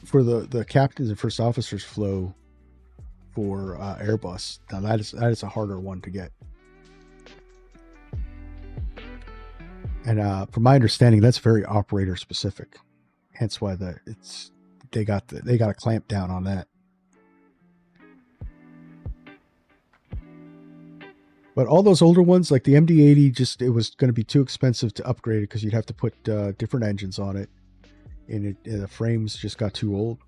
for the captains and first officers flow for Airbus, now that is a harder one to get. And from my understanding, that's very operator specific. Hence why they got to clamp down on that. But all those older ones, like the MD-80, it was going to be too expensive to upgrade it because you'd have to put different engines on it, and the frames just got too old.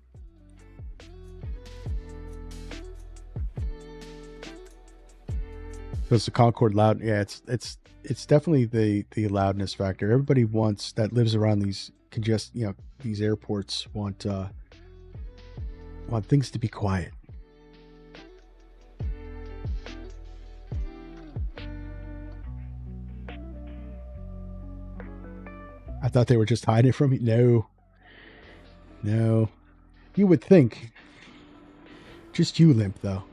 Was the Concorde loud? Yeah, it's definitely the loudness factor. Everybody that lives around these these airports want things to be quiet. I thought they were just hiding from me. No. You would think. Just you, Limp, though.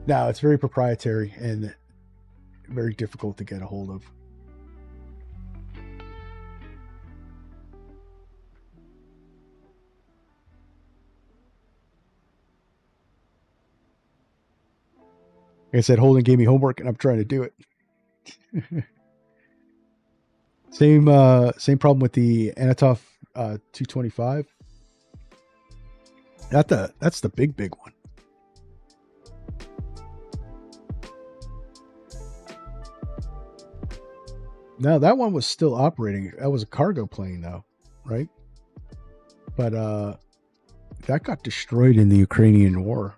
No, it's very proprietary and very difficult to get a hold of. Like I said, Holden gave me homework and I'm trying to do it. Same problem with the Antonov 225. That's the big one. No, that one was still operating. That was a cargo plane though, right? But that got destroyed in the Ukrainian war.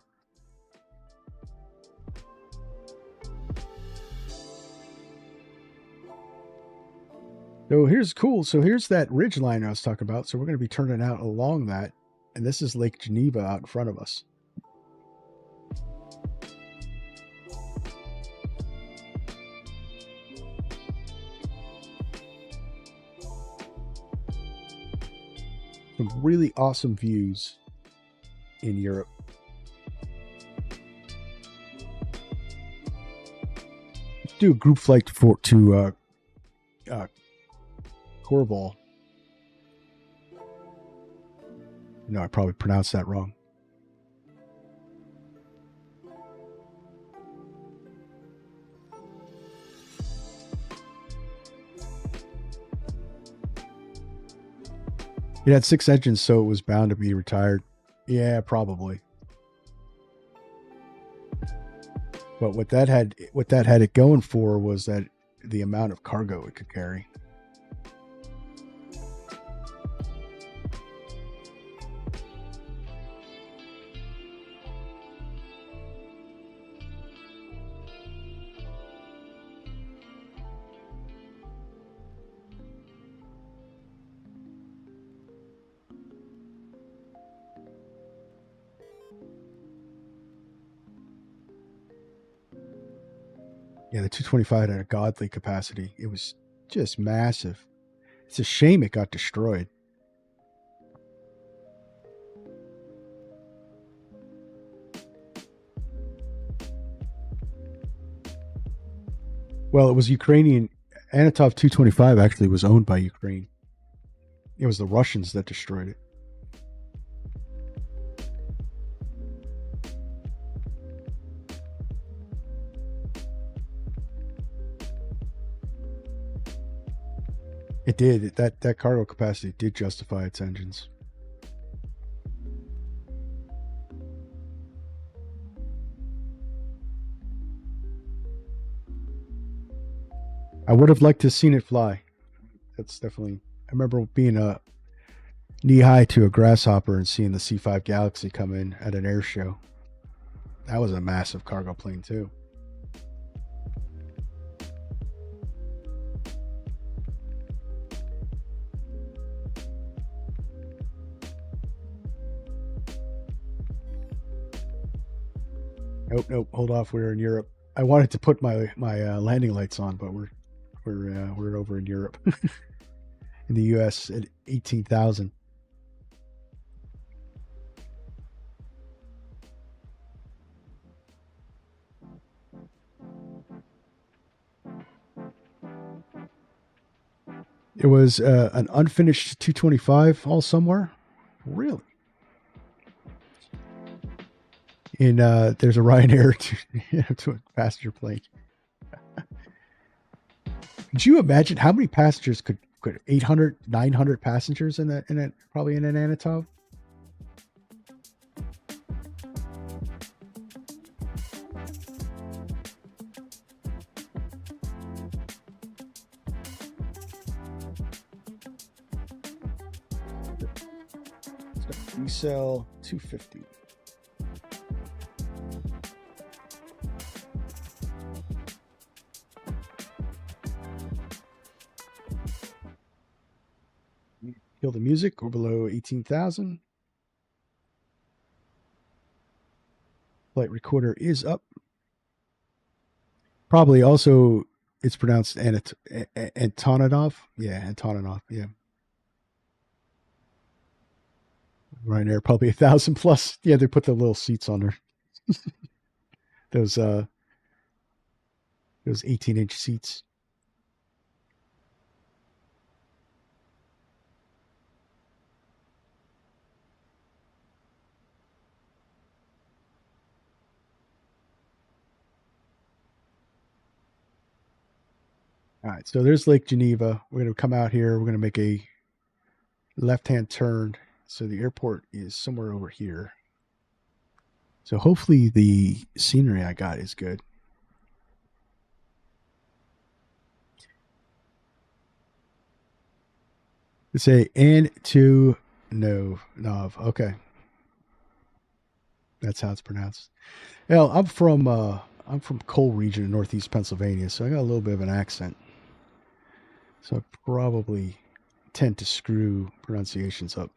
So here's cool. So here's that ridge line I was talking about. So we're going to be turning out along that. And this is Lake Geneva out in front of us. Some really awesome views in Europe. Let's do a group flight to Corval. No, I probably pronounced that wrong. It had 6 engines, so it was bound to be retired. Yeah, probably. But what that had it going for was that the amount of cargo it could carry. Yeah, the 225 had a godly capacity. It was just massive. It's a shame it got destroyed. Well, it was Ukrainian. Antonov 225 actually was owned by Ukraine. It was the Russians that destroyed it. it did. That cargo capacity did justify its engines. I would have liked to have seen it fly. That's definitely. I remember being knee high to a grasshopper and seeing the C5 Galaxy come in at an air show. That was a massive cargo plane too. Nope. Hold off. We're in Europe. I wanted to put my landing lights on, but we're over in Europe. In the U.S. at 18,000. It was an unfinished 225 all somewhere. Really? In there's a Ryanair to a passenger plane. Could you imagine how many passengers could 800, 900 passengers in that probably in an Anatov? We sell 250. Kill the music or below 18,000. Flight recorder is up. Probably also it's pronounced Antonov. Yeah, Antonov. Yeah. Ryanair probably 1,000 plus. Yeah, they put the little seats on there. those 18-inch seats. All right, so there's Lake Geneva. We're going to come out here. We're going to make a left-hand turn. So the airport is somewhere over here. So hopefully the scenery I got is good. Let's say and to Nov. Okay. That's how it's pronounced. Well, I'm from Coal Region in Northeast Pennsylvania, so I got a little bit of an accent. So I probably tend to screw pronunciations up.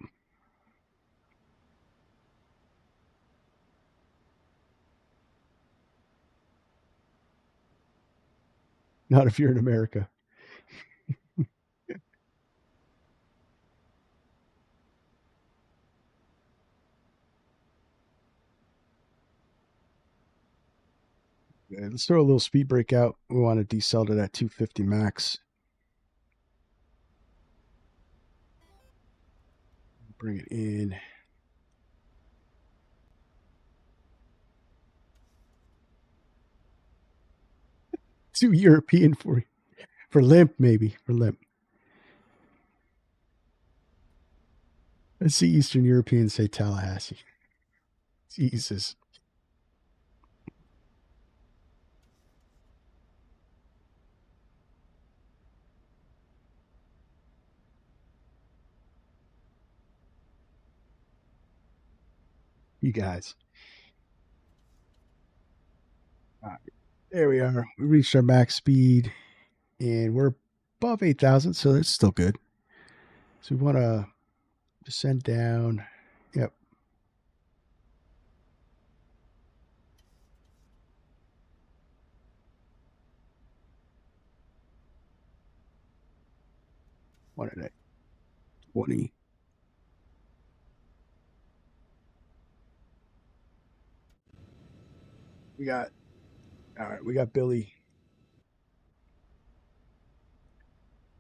Not if you're in America. Okay, let's throw a little speed brake out. We want to decel to that 250 max. Bring it in. Too European for limp, maybe. For limp. Let's see Eastern Europeans say Tallahassee. Jesus. You guys. All right. There we are. We reached our max speed and we're above 8,000, so that's still good. So we want to descend down. Yep. What are they? 20. We got Billy.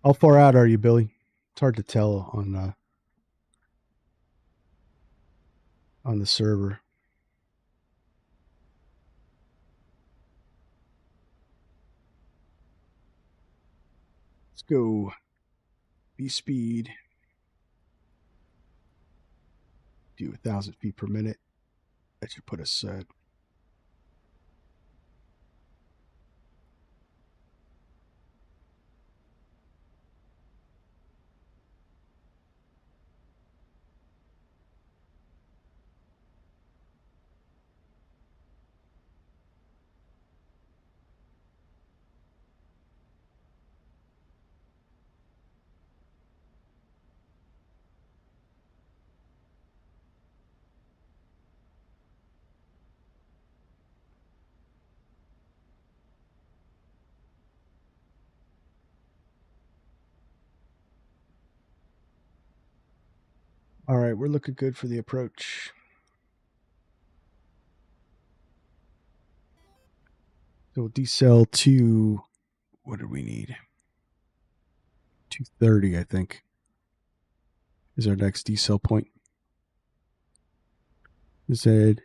How far out are you, Billy? It's hard to tell on the server. Let's go speed. Do 1,000 feet per minute. That should put us all right, we're looking good for the approach. So we'll decel to, what did we need? 230, I think, is our next decel point. Is that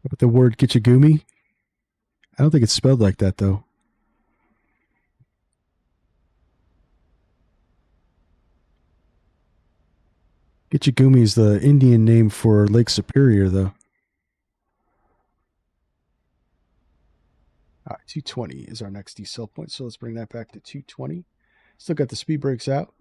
with the word Kichigumi? I don't think it's spelled like that, though. Kichigumi is the Indian name for Lake Superior, though. All right, 220 is our next decel point, so let's bring that back to 220. Still got the speed brakes out.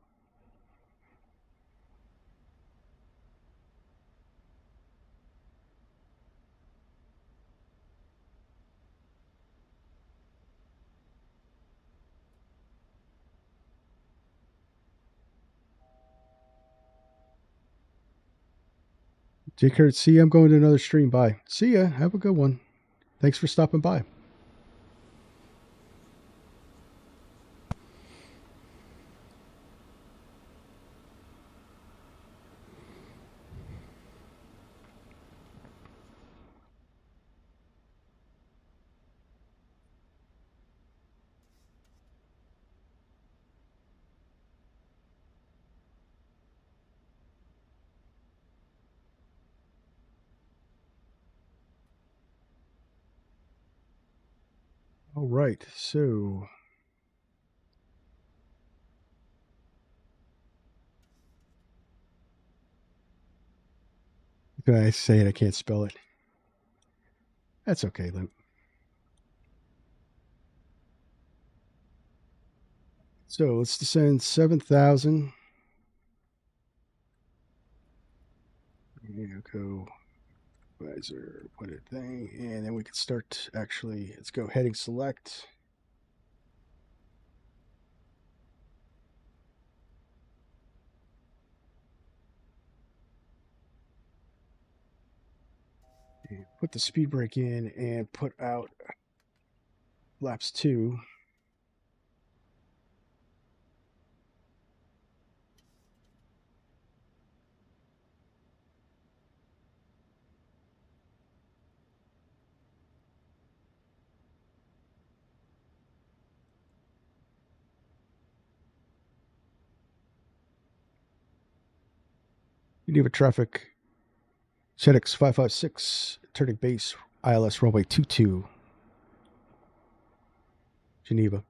Jake Hurt, see, I'm going to another stream. Bye. See ya. Have a good one. Thanks for stopping by. All right, so can I say it? I can't spell it. That's okay, Luke. So let's descend 7,000. Go visor, put it thing, and then we can start actually. Let's go heading select. And put the speed brake in and put out flaps 2. Geneva traffic, ZX 556, turning base, ILS runway 22, Geneva.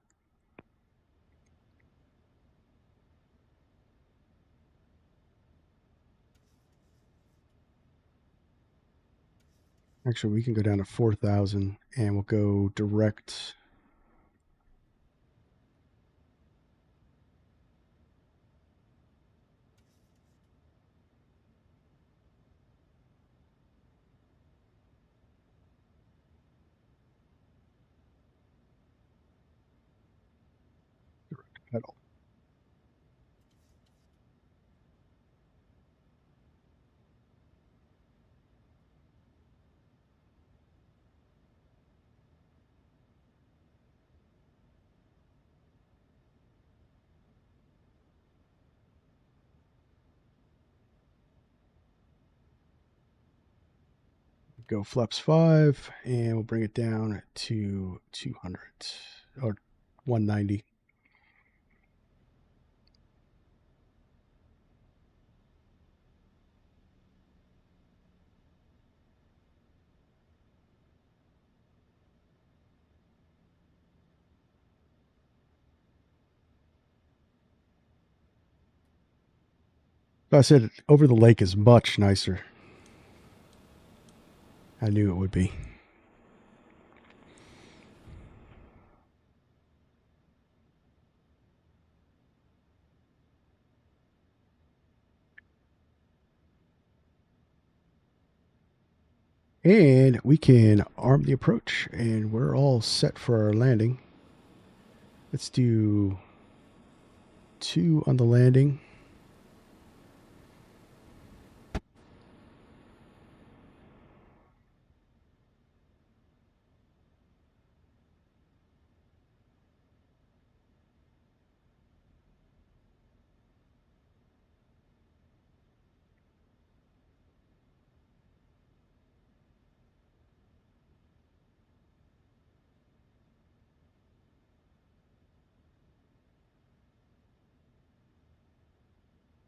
Actually, we can go down to 4,000 and we'll go direct. Pedal. Go flaps 5 and we'll bring it down to 200 or 190. I said over the lake is much nicer. I knew it would be. And we can arm the approach, and we're all set for our landing. Let's do 2 on the landing.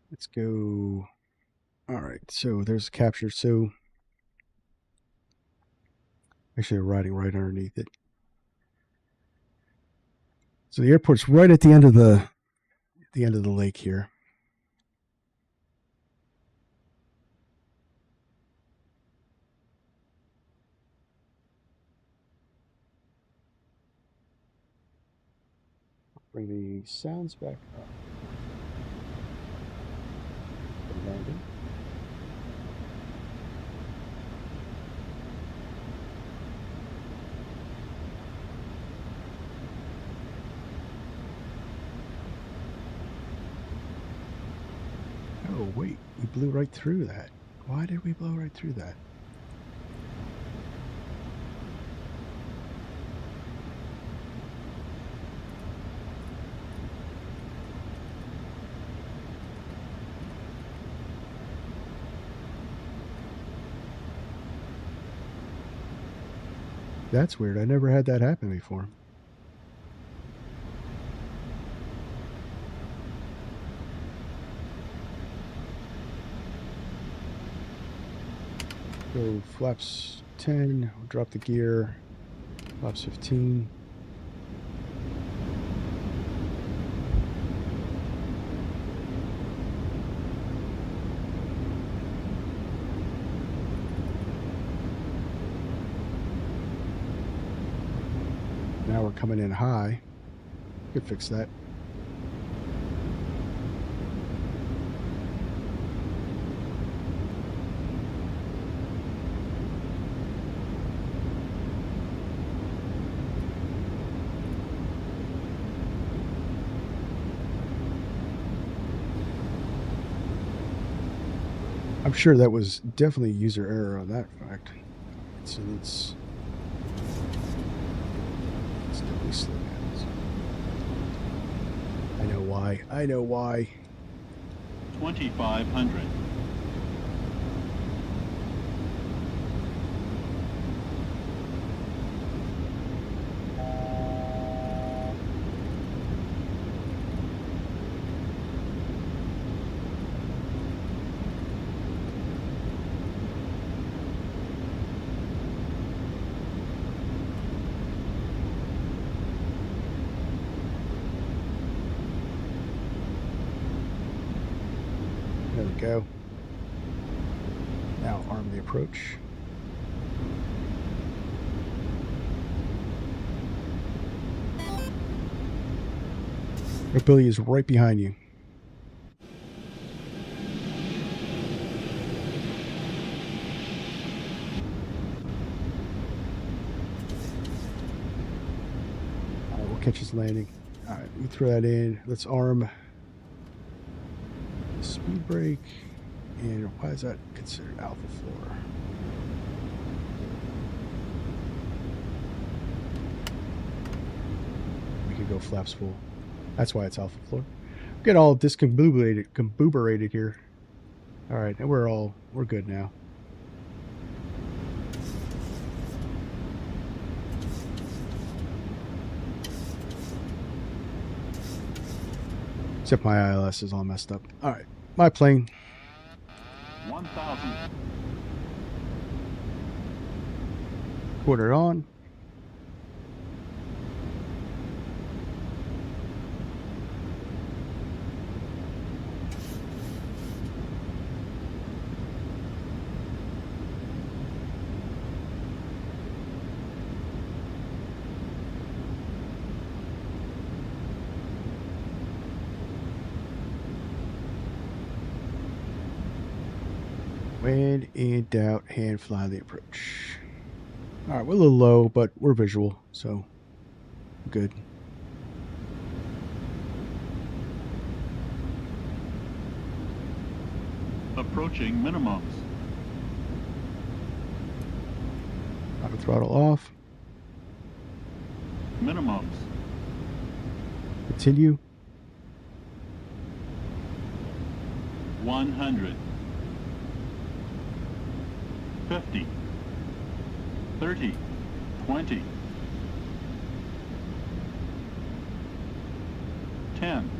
Let's go. All right, so there's a capture. So actually, we're riding right underneath it. So the airport's right at the end of the lake here. Bring the sounds back up. The landing. Oh, wait, we blew right through that. Why did we blow right through that? That's weird. I never had that happen before. So flaps 10, we'll drop the gear, flaps 15. Now we're coming in high. Could fix that. I'm sure that was definitely user error on that fact. So let's definitely slow down. I know why. I know why. 2500. There we go. Now arm the approach. Billy is right behind you. All right, we'll catch his landing. All right, we throw that in. Let's arm. Speed brake, and why is that considered alpha floor? We could go flaps full. That's why it's alpha floor. Get all discombobulated here. All right, and we're good now. Except my ILS is all messed up. All right, my plane. 1000. Quarter on. When in doubt, hand fly the approach. All right, we're a little low, but we're visual, so good. Approaching minimums. Auto throttle off. Minimums. Continue. 100. 50. 30. 20. 10.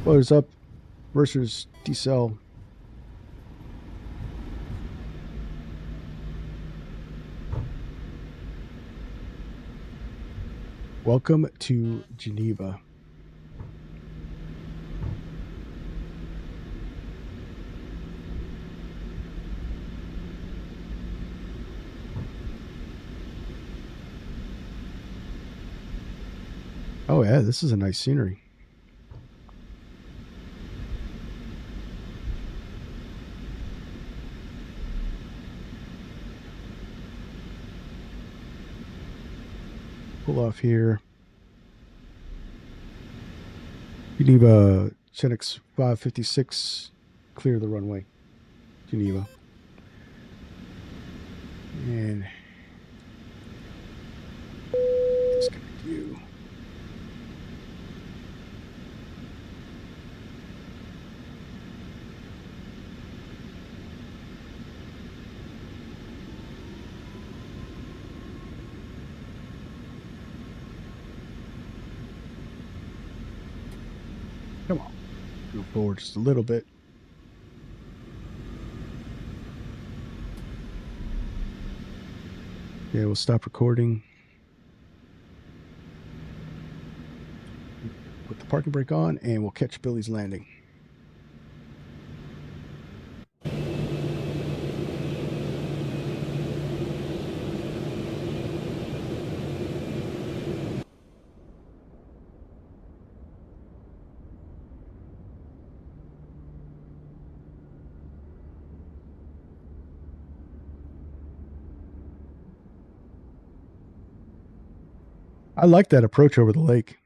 Floaters up versus decel. Welcome to Geneva. Oh yeah, this is a nice scenery. Pull off here. Geneva, Genix 556, clear the runway. Geneva. And disconnect you. Come on. Go forward just a little bit. Yeah, we'll stop recording. Put the parking brake on and we'll catch Billy's landing. I like that approach over the lake.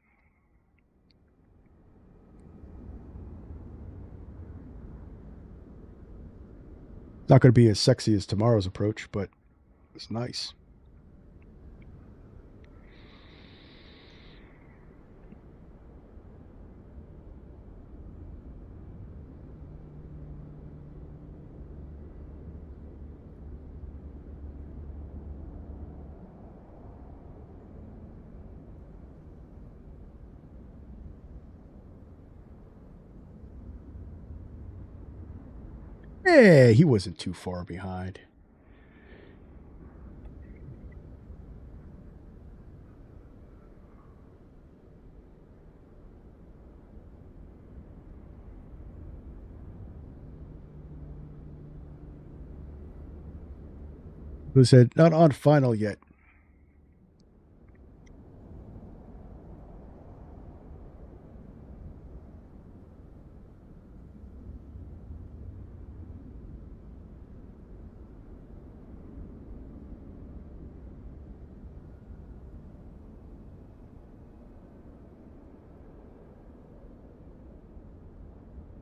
Not going to be as sexy as tomorrow's approach, but it's nice. Hey, he wasn't too far behind. Who said, not on final yet.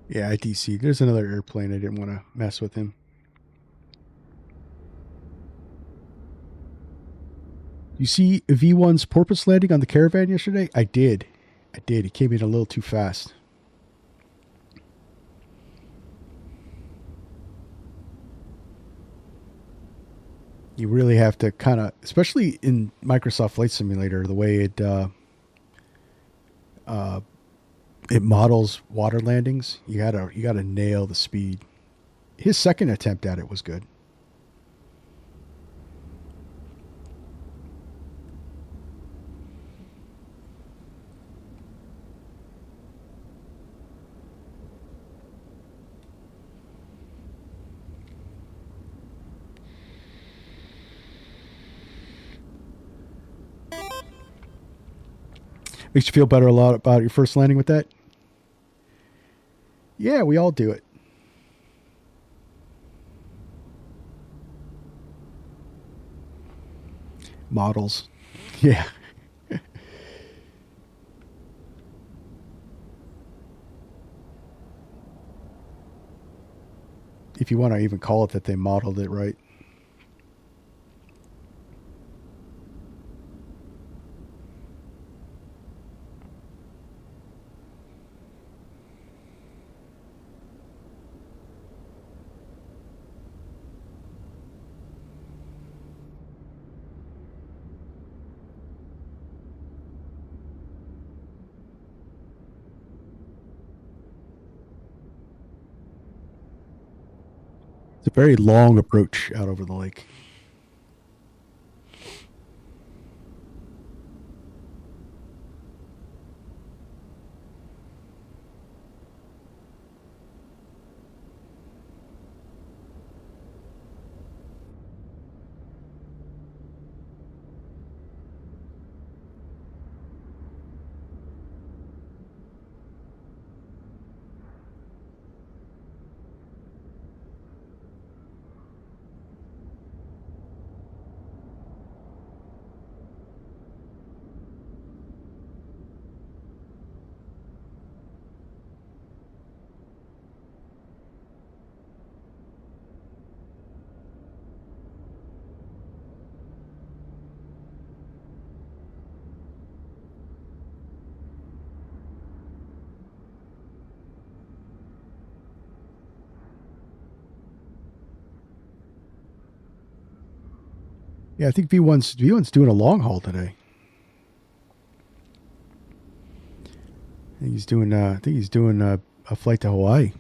Yeah, ITC. There's another airplane. I didn't want to mess with him. You see V1's porpoise landing on the Caravan yesterday? I did. He came in a little too fast. You really have to kind of, especially in Microsoft Flight Simulator, the way it models water landings, you gotta nail the speed. His second attempt at it was good. Makes you feel better a lot about your first landing with that? Yeah, we all do it. Models. Yeah. If you want to even call it that they modeled it right. It's a very long approach out over the lake. Yeah, I think V1's doing a long haul today. I think he's doing a flight to Hawaii.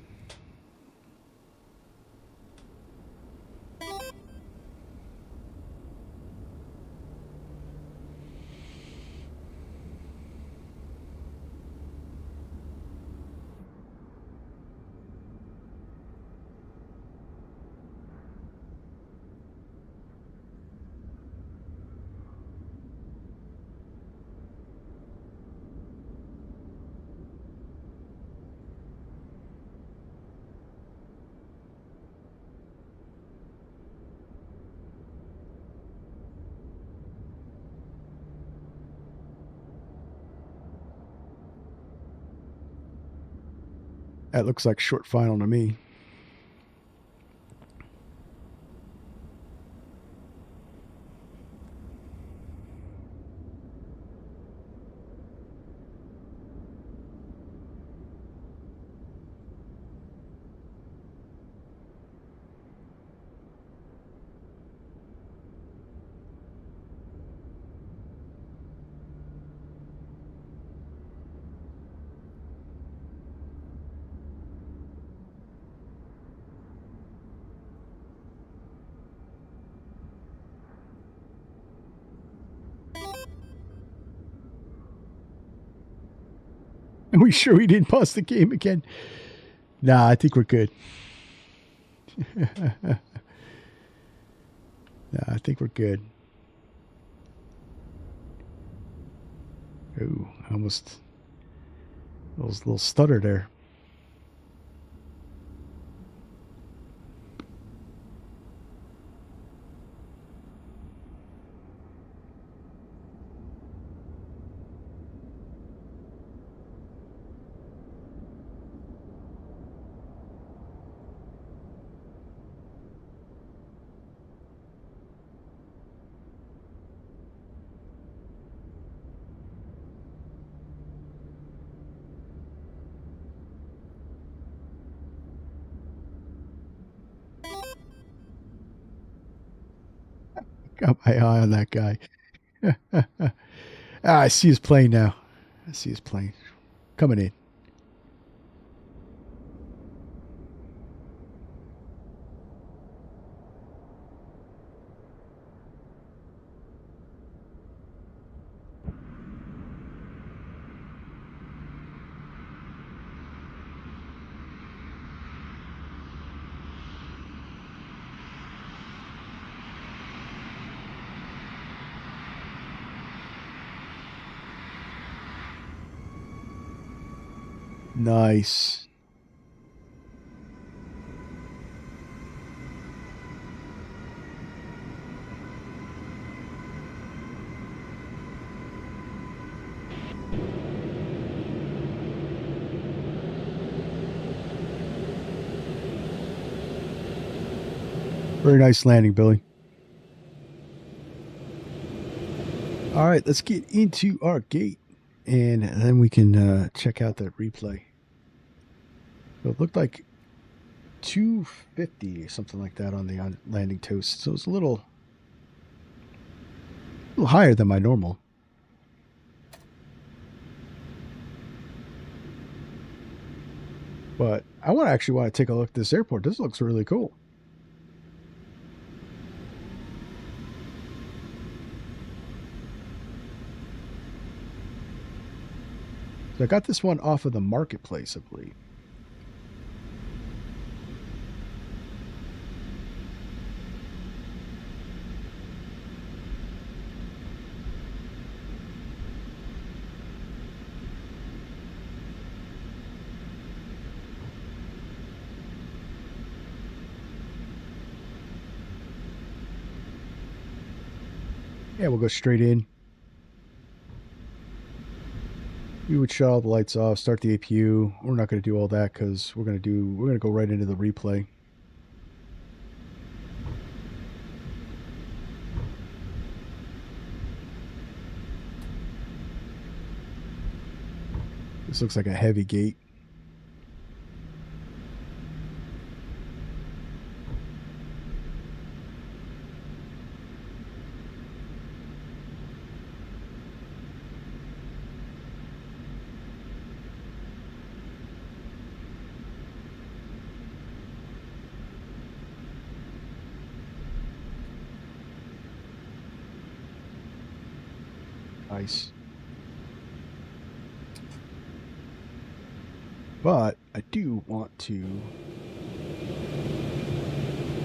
That looks like short final to me. Are we sure we didn't pause the game again? Nah, I think we're good. Nah, I think we're good. Ooh, almost a little stutter there. Got my eye on that guy. I see his plane now. I see his plane coming in. Nice. Very nice landing, Billy. All right, let's get into our gate, and then we can check out that replay. So it looked like 250 or something like that on the landing toast. So it's a little higher than my normal. But I actually want to take a look at this airport. This looks really cool. So I got this one off of the marketplace, I believe. Yeah, we'll go straight in. We would shut all the lights off, start the APU. We're not going to do all that because we're going to go right into the replay. This looks like a heavy gate. Nice. But I do want to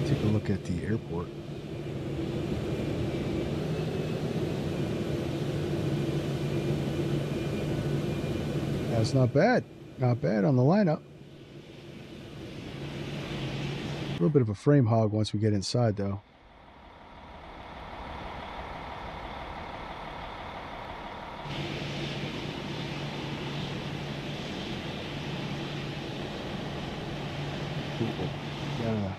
take a look at the airport. That's not bad. Not bad on the lineup. A little bit of a frame hog once we get inside, though. Yeah.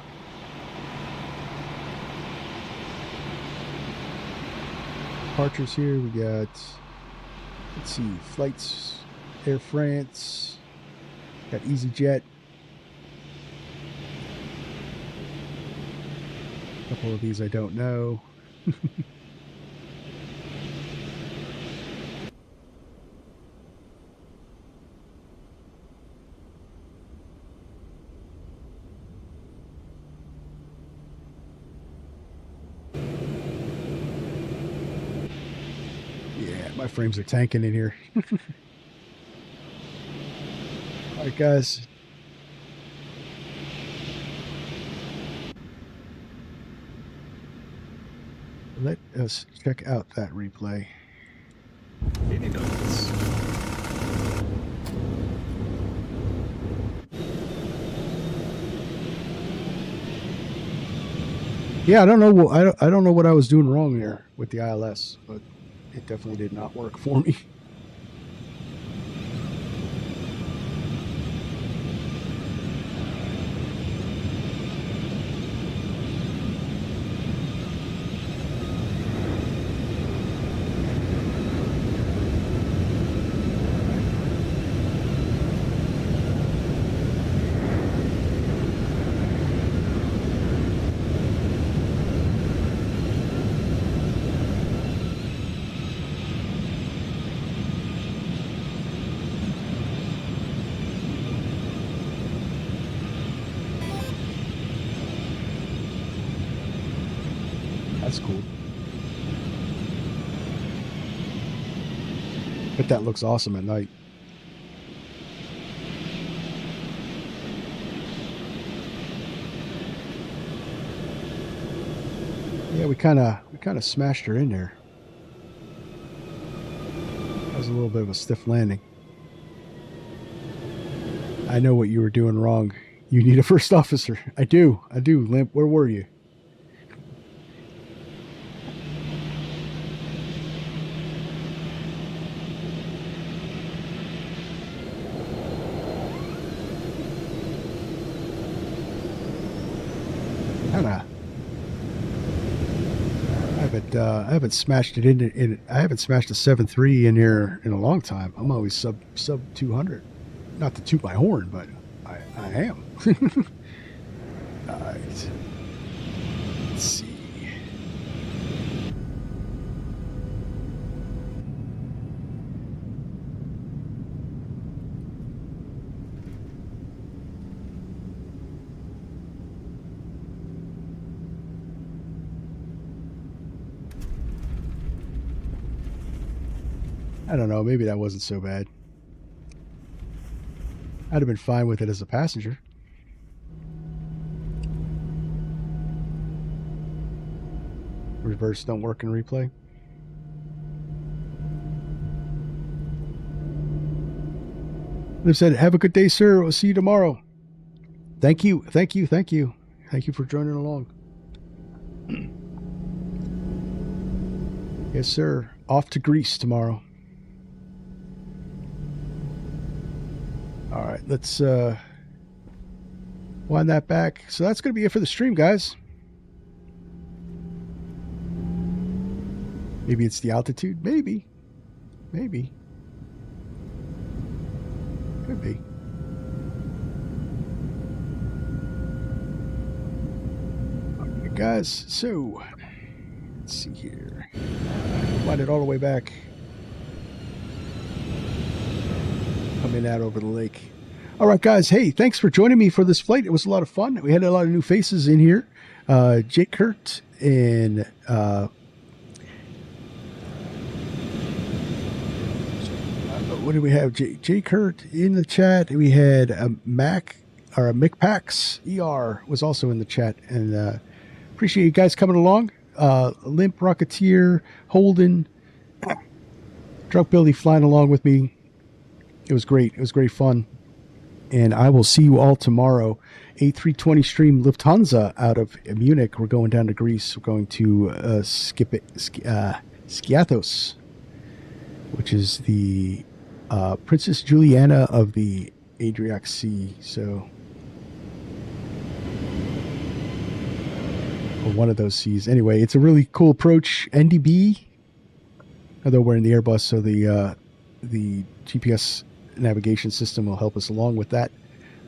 Departures here. We got, let's see, flights, Air France, got EasyJet. A couple of these I don't know. My frames are tanking in here. All right, guys. Let us check out that replay. Yeah, I don't know. I don't know what I was doing wrong there with the ILS, but it definitely did not work for me. That's cool. But that looks awesome at night. Yeah, we kind of smashed her in there. That was a little bit of a stiff landing. I know what you were doing wrong. You need a first officer. I do, Limp. Where were you? I haven't smashed it in. I haven't smashed a 7.3 in here in a long time. I'm always sub 200. Not to toot my horn, but I am. All right. Let's see. I don't know. Maybe that wasn't so bad. I'd have been fine with it as a passenger. Reverse don't work in replay. They've said, "Have a good day, sir. We'll see you tomorrow." Thank you. Thank you for joining along. Yes, sir. Off to Greece tomorrow. All right, let's wind that back. So that's going to be it for the stream, guys. Maybe it's the altitude. Maybe. Could be. Okay, guys. So let's see here. Wind it all the way back. Coming out over the lake. All right, guys. Hey, thanks for joining me for this flight. It was a lot of fun. We had a lot of new faces in here. Jake Kurt and what do we have? Jay Kurt in the chat. We had Mac or McPax ER was also in the chat, and appreciate you guys coming along. Limp Rocketeer, Holden, Drunk Billy flying along with me. It was great. It was great fun. And I will see you all tomorrow. A320 stream Lufthansa out of Munich. We're going down to Greece. We're going to Skiathos, which is the Princess Juliana of the Adriatic Sea. So, or one of those seas. Anyway, it's a really cool approach. NDB, although we're in the Airbus, so the GPS navigation system will help us along with that,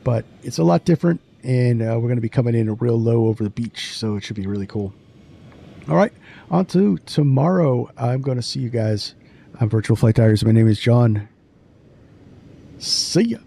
but it's a lot different, and we're going to be coming in real low over the beach, so it should be really cool. All right, on to tomorrow. I'm going to see you guys on Virtual Flight Diaries. My name is John. See ya.